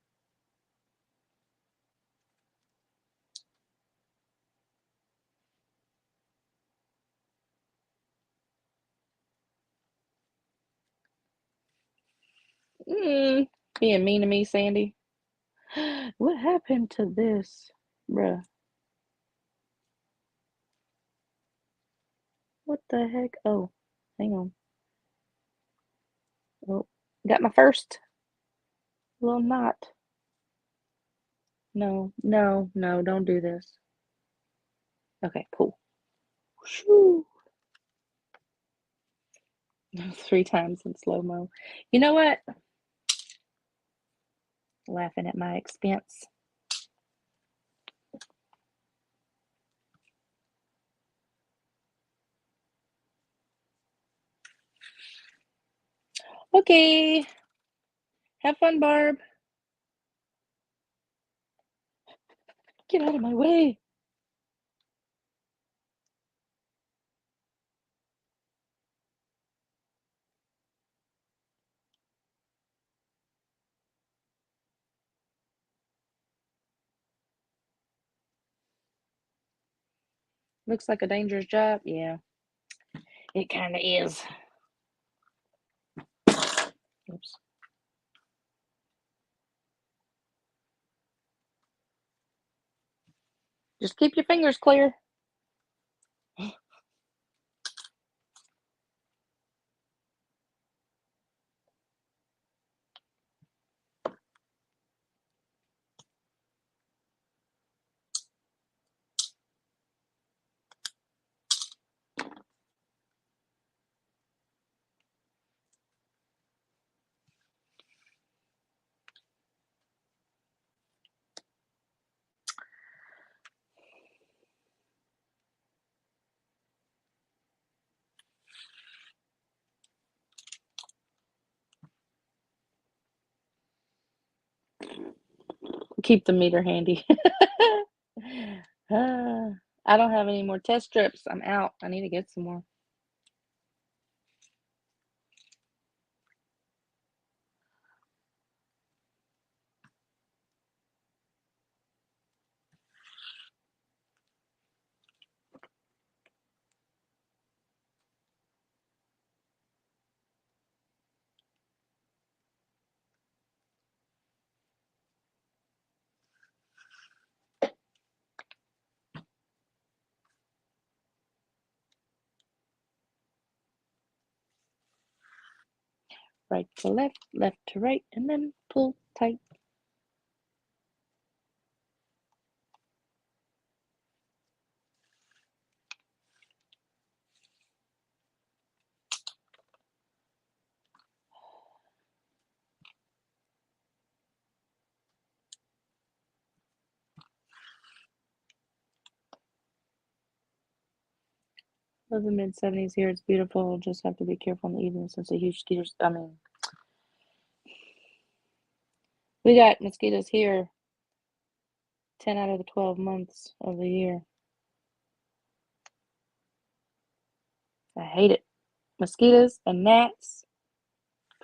Being mean to me, Sandy. What happened to this? Bruh. What the heck? Oh, hang on. Oh, got my first little knot. No, no, no, don't do this. Okay, cool. Whew. 3 times in slow-mo. You know what? Laughing at my expense. Okay. Have fun, Barb. Get out of my way. Looks like a dangerous job. Yeah, it kind of is. Oops. Just keep your fingers clear. Keep the meter handy. I don't have any more test strips. I'm out. I need to get some more. Right to left, left to right, and then pull tight. Love the mid-70s here. It's beautiful. Just have to be careful in the evening since the huge mosquitoes. I mean, we got mosquitoes here 10 out of the 12 months of the year. I hate it. Mosquitoes and gnats.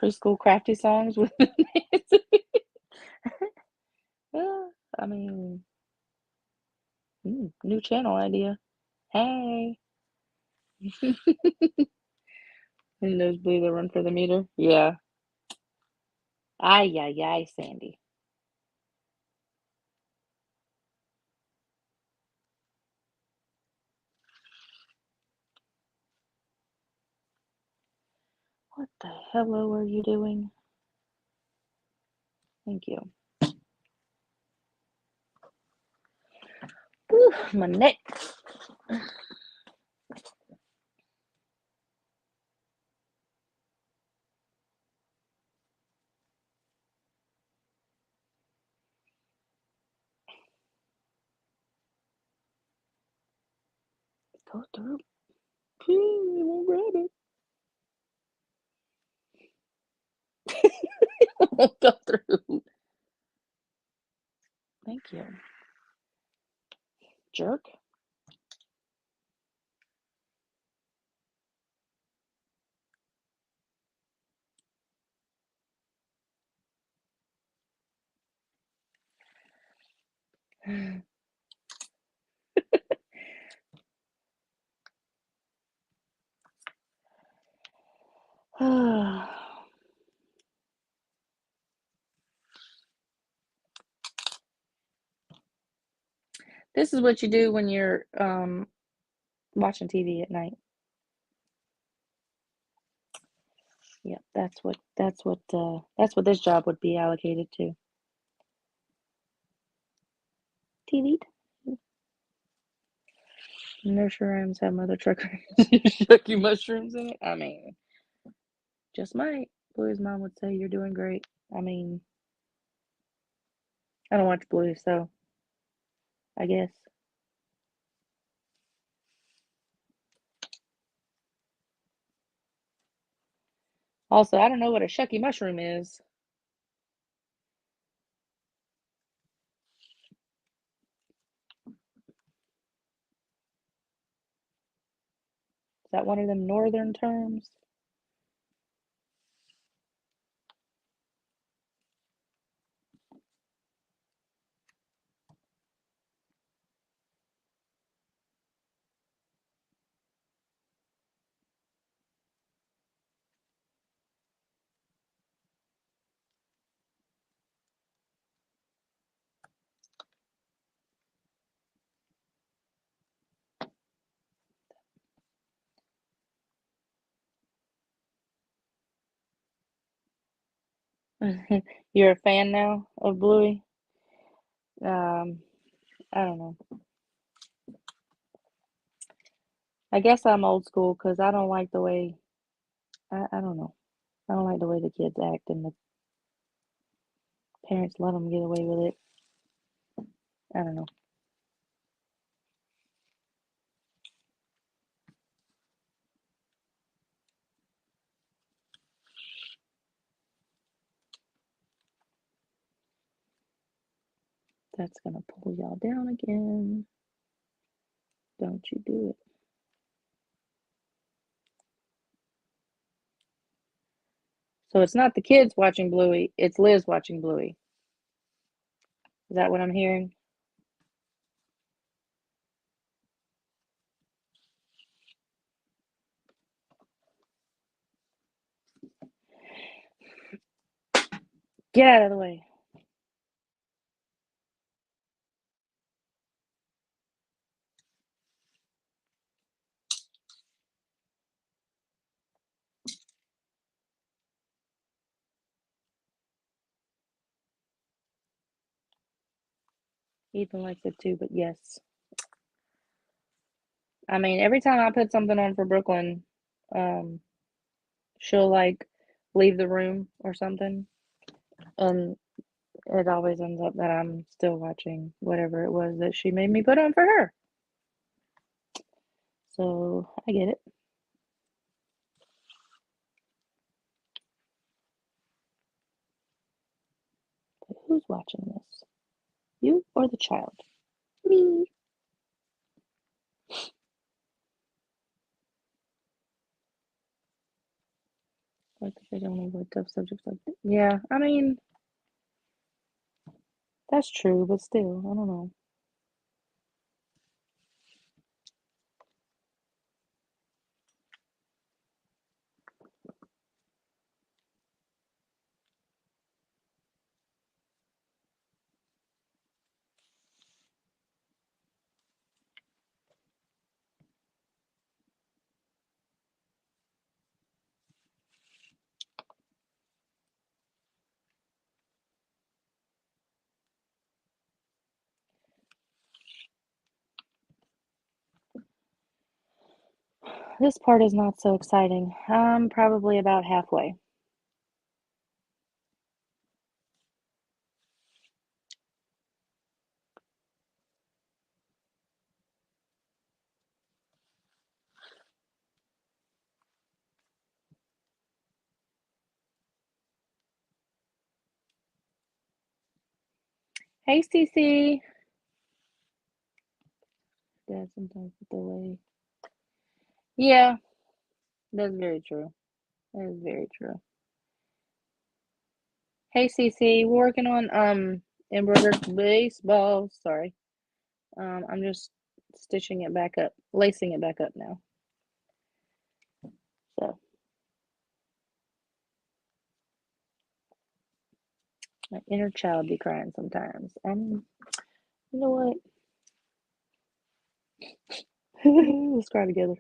Preschool crafty songs with I mean, new channel idea. Hey. And those blue that run for the meter. Yeah. Ay, ay, ay, Sandy. What the hello are you doing? Thank you. Ooh, my neck. Go through. It won't grab it. It won't go through. Thank you. Jerk. This is what you do when you're watching TV at night. Yeah, that's what this job would be allocated to. TV. Nursery rhymes have mother trucker shucky mushrooms in it. I mean, just might. Bluey's mom would say you're doing great. I mean, I don't watch Bluey, so I guess. Also, I don't know what a shucky mushroom is. Is that one of them northern terms? You're a fan now of Bluey? I don't know. I guess I'm old school because I don't like the way, I don't know. I don't like the way the kids act and the parents let them get away with it. I don't know. That's gonna pull y'all down again. Don't you do it. So it's not the kids watching Bluey, it's Liz watching Bluey. Is that what I'm hearing? Get out of the way. Ethan likes it too, but yes. I mean, every time I put something on for Brooklyn, she'll like leave the room or something, and it always ends up that I'm still watching whatever it was that she made me put on for her. So I get it. But who's watching this? You or the child? Me. Like if they don't avoid tough subjects like that. Yeah, I mean, that's true, but still, I don't know. This part is not so exciting. I'm probably about halfway. Hey, Cece. Dad sometimes with delay. Yeah, that's very true. That is very true. Hey, Cece, we're working on embroidered baseball. Sorry. I'm just stitching it back up, lacing it back up now. So my inner child be crying sometimes. And you know what? Let's cry together.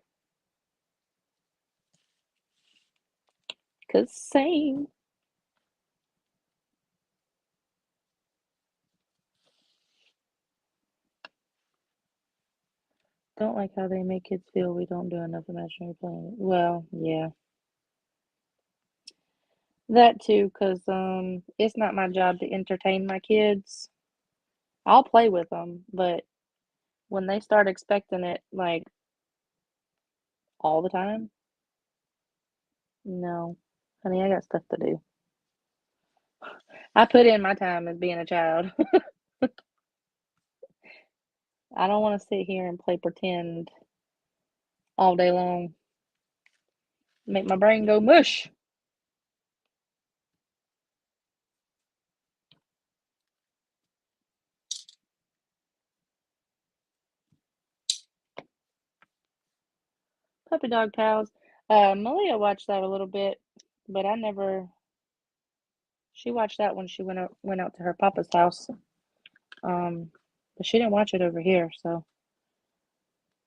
Cause same. Don't like how they make kids feel we don't do enough imaginary playing. Well, yeah. That too, cause it's not my job to entertain my kids. I'll play with them, but when they start expecting it like all the time, no. Honey, I got stuff to do. I put in my time as being a child. I don't want to sit here and play pretend all day long. Make my brain go mush. Puppy dog pals. Malia watched that a little bit, but I never. She watched that when she went out to her papa's house. But she didn't watch it over here, so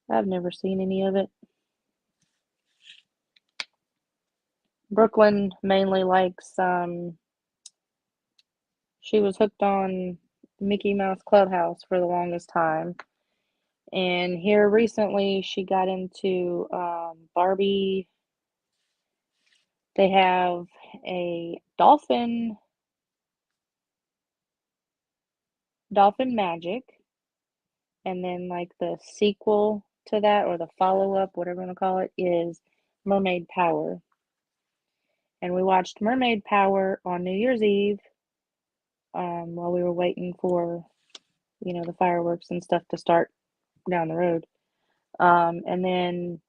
I've never seen any of it. Brooklyn mainly likes. She was hooked on Mickey Mouse Clubhouse for the longest time, and here recently she got into Barbie. They have a Dolphin Magic, and then like the sequel to that or the follow-up, whatever you want to call it, is Mermaid Power. And we watched Mermaid Power on New Year's Eve while we were waiting for, the fireworks and stuff to start down the road. And then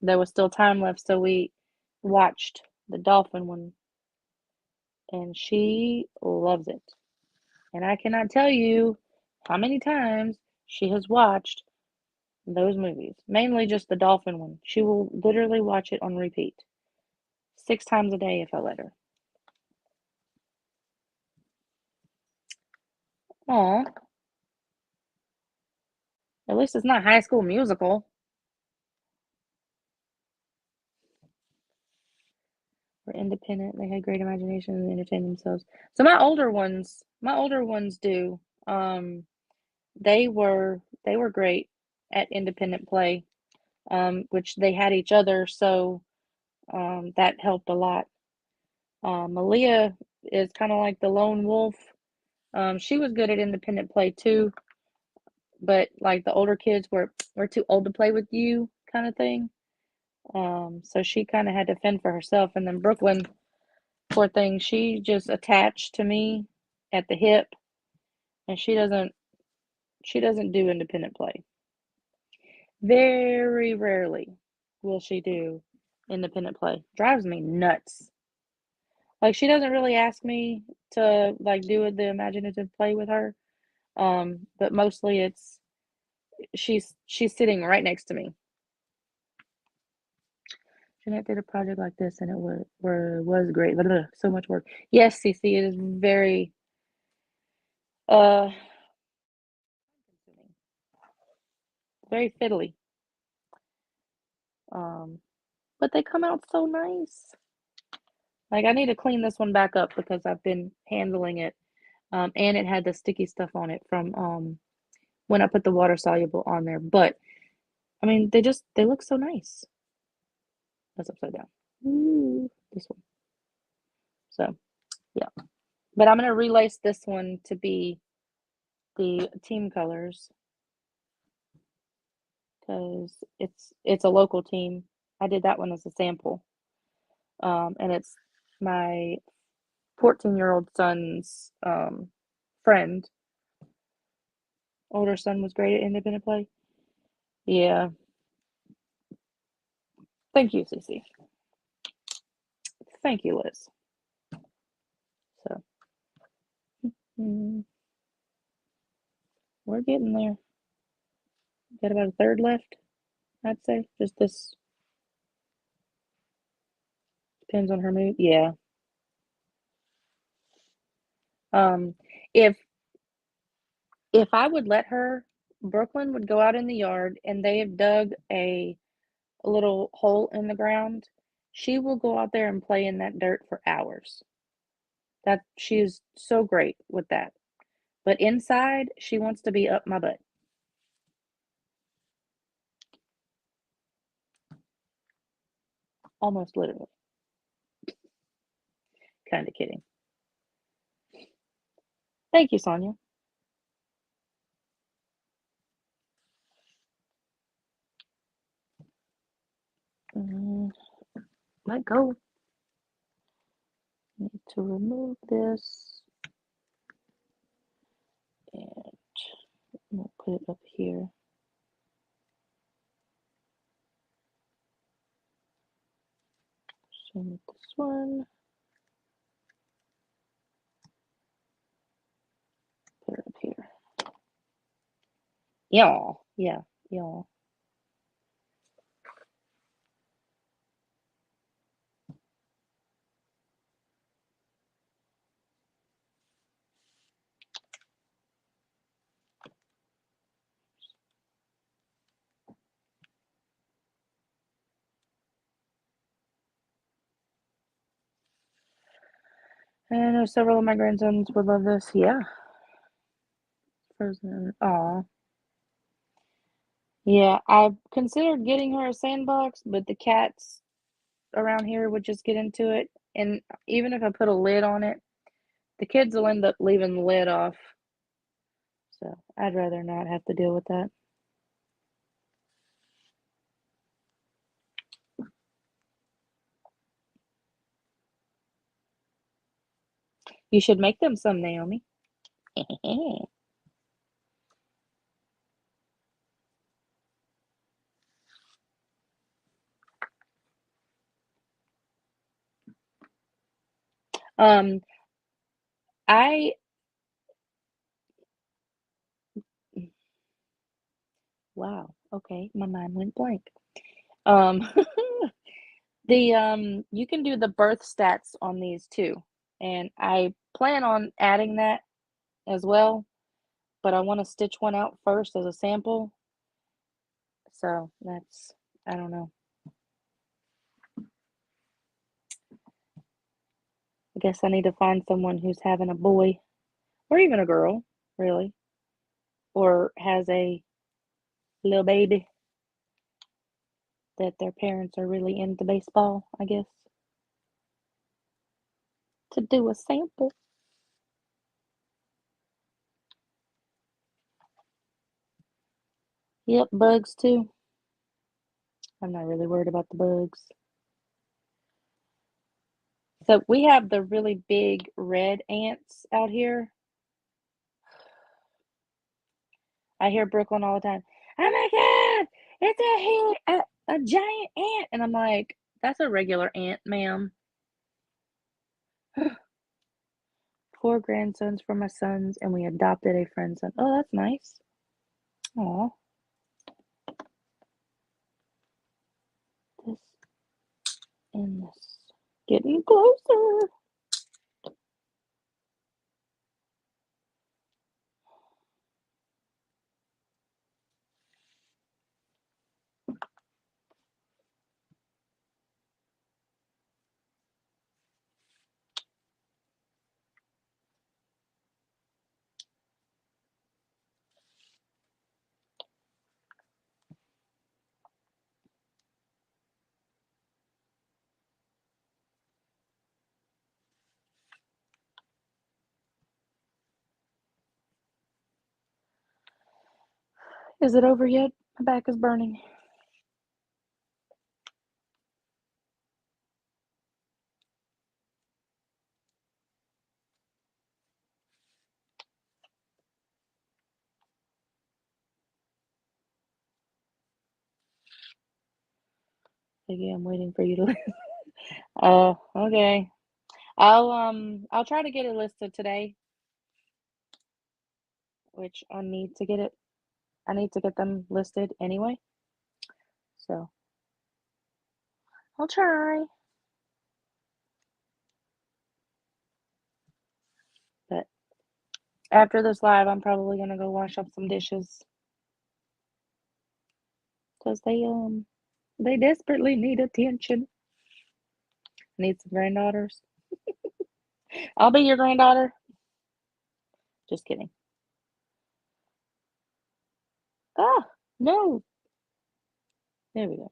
there was still time left, so we watched the dolphin one, and she loves it. And I cannot tell you how many times she has watched those movies, mainly just the dolphin one. She will literally watch it on repeat 6 times a day if I let her. Aw, at least it's not High School Musical. Were independent. They had great imagination and entertained themselves. So my older ones do. they were great at independent play, which they had each other, so that helped a lot. Malia is kind of like the lone wolf. She was good at independent play too, but like the older kids were too old to play with you kind of thing. So she kind of had to fend for herself. And then Brooklyn, poor thing, she just attached to me at the hip, and she doesn't do independent play. Very rarely will she do independent play. Drives me nuts. Like she doesn't really ask me to like do the imaginative play with her. But mostly it's she's sitting right next to me. Jeanette did a project like this and it was great. So much work. Yes, Cece, it is very uh consuming, very fiddly. Um, but they come out so nice. Like I need to clean this one back up because I've been handling it. And it had the sticky stuff on it from when I put the water soluble on there. But I mean, they look so nice. That's upside down. Ooh, this one. So yeah, but I'm gonna relace this one to be the team colors because it's a local team. I did that one as a sample, and it's my 14-year-old son's friend. Older son was great at independent play. Yeah, thank you, Cece. Thank you, Liz. So we're getting there. Got about a third left, I'd say. Just this depends on her mood. Yeah. Um, if I would let her, Brooklyn would go out in the yard and they have dug a little hole in the ground. She will go out there and play in that dirt for hours. That she is so great with that. But inside, she wants to be up my butt. Almost literally. Kind of kidding. Thank you, Sonia. Let go. Need to remove this. And we'll put it up here. Same with this one. Put it up here. Y'all. Yeah, y'all. I know several of my grandsons would love this. Yeah. Frozen. Aw. Yeah, I considered getting her a sandbox, but the cats around here would just get into it. And even if I put a lid on it, the kids will end up leaving the lid off. So I'd rather not have to deal with that. You should make them some, Naomi. um, I wow. Okay, my mind went blank. Um, you can do the birth stats on these too, and I plan on adding that as well, but I want to stitch one out first as a sample. So that's, I don't know. I guess I need to find someone who's having a boy or even a girl, really. or has a little baby that their parents are really into baseball, I guess, to do a sample. Yep, bugs too. I'm not really worried about the bugs. So we have the really big red ants out here. I hear Brooklyn all the time. Oh my God, it's a giant ant, and I'm like, that's a regular ant, ma'am. 4 grandsons for my sons, and we adopted a friend's son. Oh, that's nice. Aw. This and this. Getting closer. Is it over yet? My back is burning. Again, I'm waiting for you to. Oh, okay. I'll try to get it listed today, which I need to get it. I need to get them listed anyway. So I'll try. But after this live, I'm probably gonna go wash up some dishes because they desperately need attention. Need some granddaughters. I'll be your granddaughter. Just kidding. Ah, no. There we go.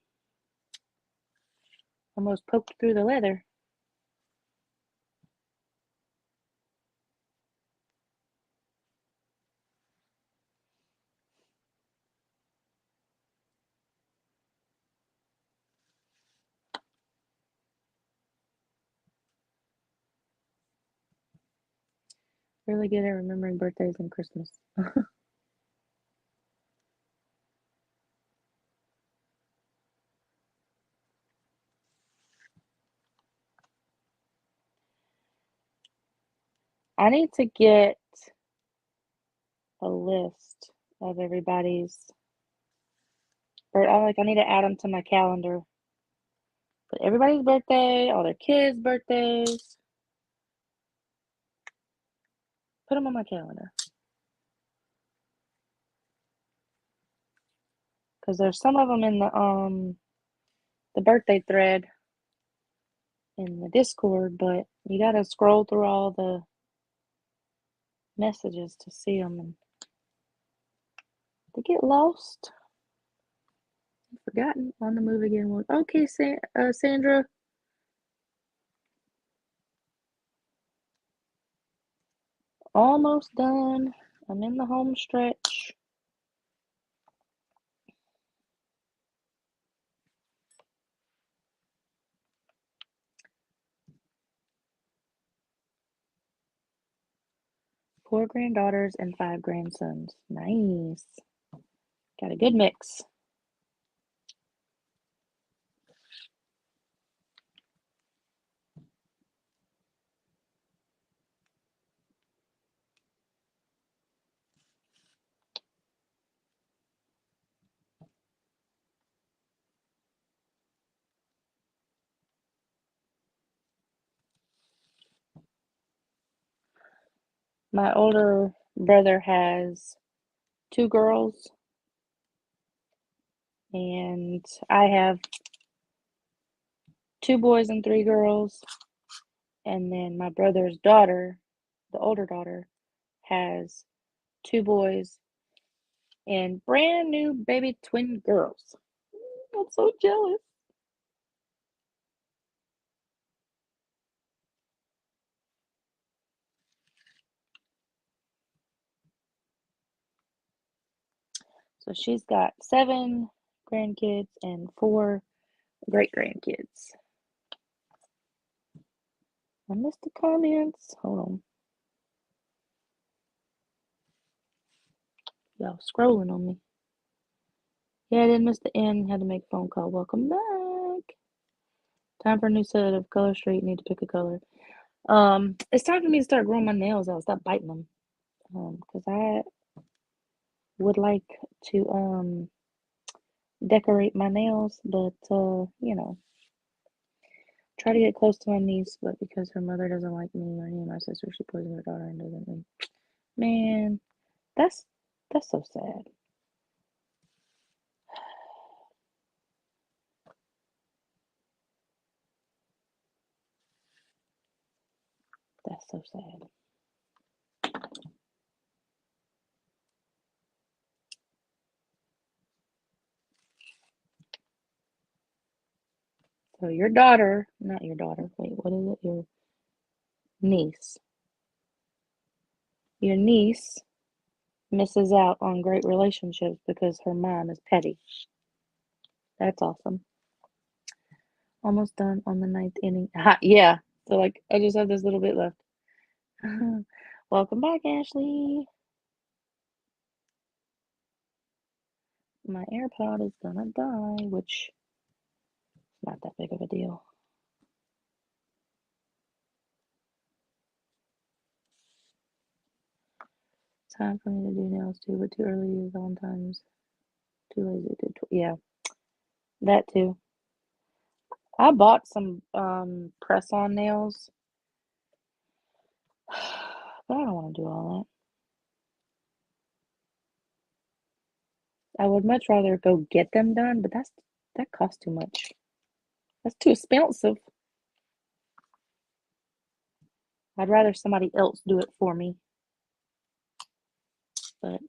Almost poked through the leather. Really good at remembering birthdays and Christmas. I need to get a list of everybody's, or I need to add them to my calendar. But everybody's birthday, all their kids' birthdays. Put them on my calendar. Because there's some of them in the birthday thread in the Discord, but you gotta scroll through all the messages to see them, and they get lost, forgotten, on the move again. Okay, Sandra. Almost done. I'm in the home stretch. Four granddaughters and 5 grandsons. Nice. Got a good mix. My older brother has 2 girls, and I have 2 boys and 3 girls. And then my brother's daughter, the older daughter, has 2 boys and brand new baby twin girls. I'm so jealous. So she's got 7 grandkids and 4 great grandkids. I missed the comments. Hold on. Y'all scrolling on me. Yeah, I didn't miss the end. Had to make a phone call. Welcome back. Time for a new set of Color Street. Need to pick a color. It's time for me to start growing my nails out. Stop biting them. Because I would like to decorate my nails, but you know, try to get close to my niece, but because her mother doesn't like me or any of my sisters, she poisoned her daughter and doesn't leave. Man, that's so sad. That's so sad. So your daughter, not your daughter, wait, what is it? Your niece. Your niece misses out on great relationships because her mom is petty. That's awesome. Almost done on the 9th inning. Ha, yeah. So like I just have this little bit left. Welcome back, Ashley. My AirPod is gonna die, which is not that big of a deal. Time for me to do nails too, but too early to do Valentine's. Too lazy to do. Yeah, that too. I bought some press-on nails, but I don't want to do all that. I would much rather go get them done, but that costs too much. That's too expensive. I'd rather somebody else do it for me. But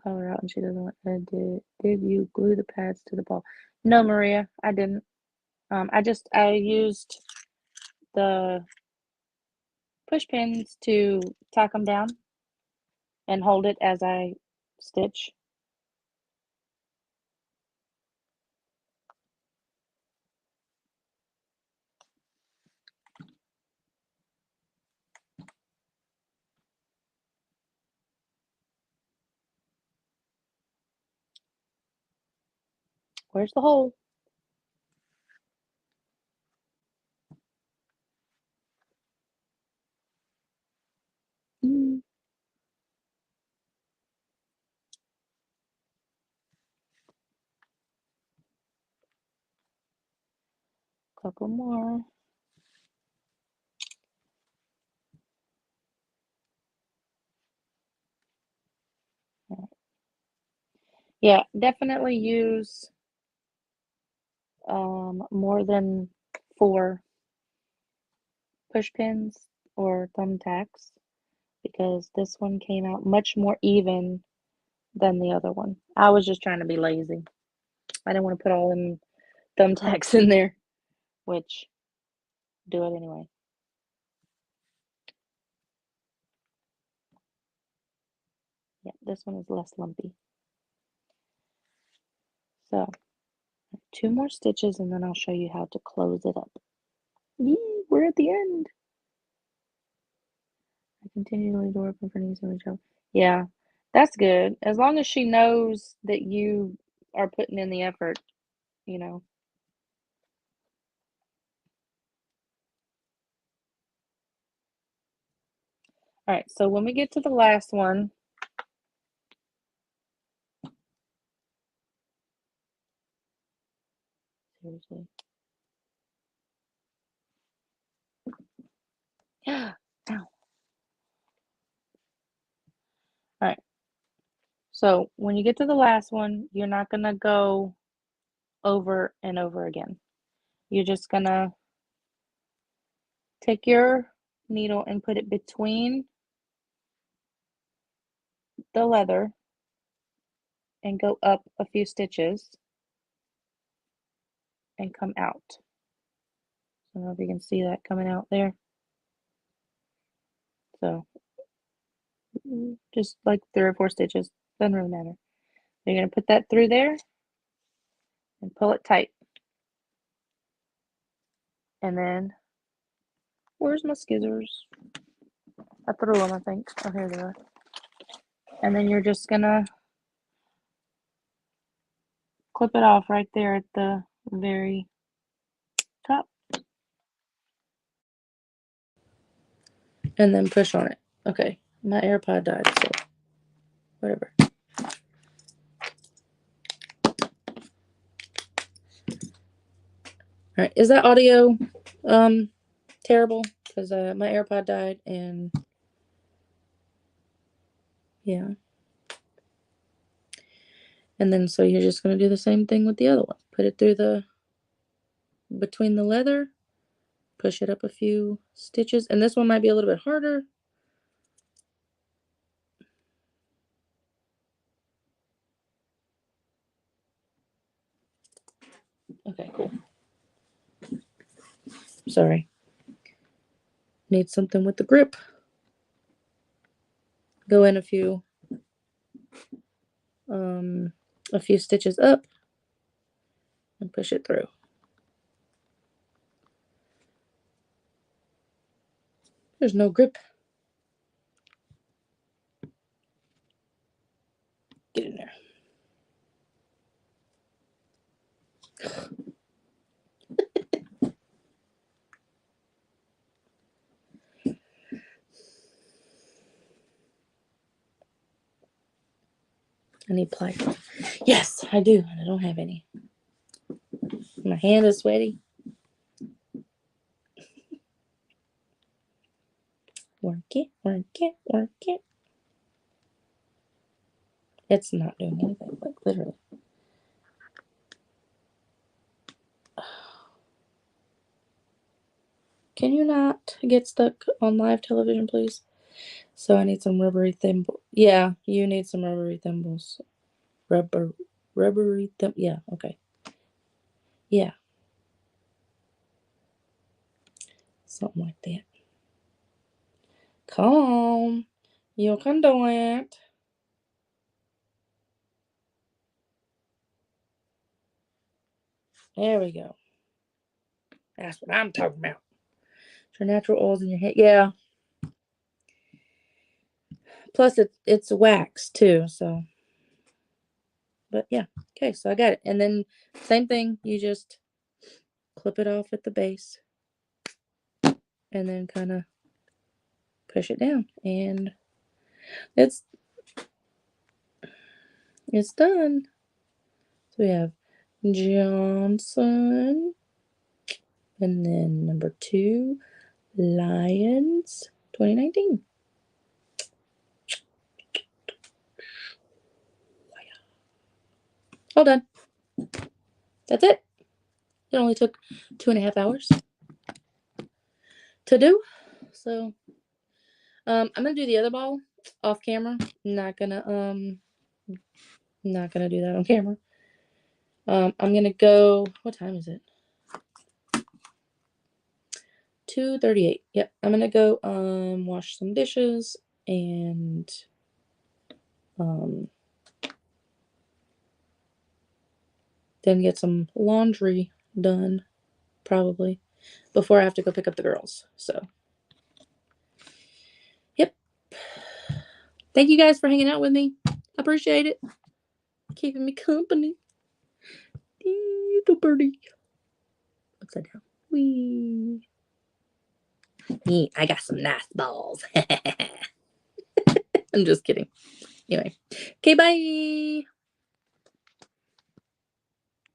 call her out and she doesn't want to. Did you glue the pads to the ball? No, Maria, I didn't. I used the push pins to tack them down and hold it as I stitch. Where's the hole? Couple more. Yeah, definitely use more than 4 push pins or thumbtacks because this one came out much more even than the other one. I was just trying to be lazy. I didn't want to put all them thumbtacks in there, which do it anyway. Yeah, this one is less lumpy. So 2 more stitches and then I'll show you how to close it up. Yee, we're at the end. I continually door open for needs and reach out. Yeah, that's good. As long as she knows that you are putting in the effort, you know. All right, so when we get to the last one, seriously. Ow. All right. So when you get to the last one, you're not gonna go over and over again. You're just gonna take your needle and put it between the leather and go up a few stitches and come out. I don't know if you can see that coming out there. So just like 3 or 4 stitches, doesn't really matter. You're going to put that through there and pull it tight. And then, where's my scissors? I threw them, I think. Oh, here they are. And then you're just going to clip it off right there at the very top. And then push on it. Okay, my AirPod died, so whatever. Alright, is that audio terrible? Because my AirPod died and yeah. And then so you're just going to do the same thing with the other one. Put it through the, between the leather, push it up a few stitches. And this one might be a little bit harder. Okay, cool. Sorry. Need something with the grip. Go in a few stitches up and push it through. There's no grip. Get in there. I need pliers. Yes, I do, and I don't have any. My hand is sweaty. Work it, work it, work it. It's not doing anything, like literally. Can you not get stuck on live television, please? So I need some rubbery thimble. Yeah, you need some rubbery thimbles. Rubbery thimble. Yeah, okay. Yeah. Something like that. Come on. You can do it. There we go. That's what I'm talking about. Your natural oils in your hair. Yeah. Plus it's wax too, so. But yeah. Okay, so I got it. And then same thing, you just clip it off at the base. And then kind of push it down. And it's done. So we have Johnson. And then number 2, Lions 2019. All done. That's it. It only took 2.5 hours to do. So I'm gonna do the other ball off camera. Not gonna do that on camera. I'm gonna go, what time is it? 2:38. Yep. I'm gonna go wash some dishes and then get some laundry done, probably, before I have to go pick up the girls. So, yep. Thank you guys for hanging out with me. Appreciate it. Keeping me company. Little birdie. Upside down. Wee. Yeah, I got some nice balls. I'm just kidding. Anyway. Okay, bye.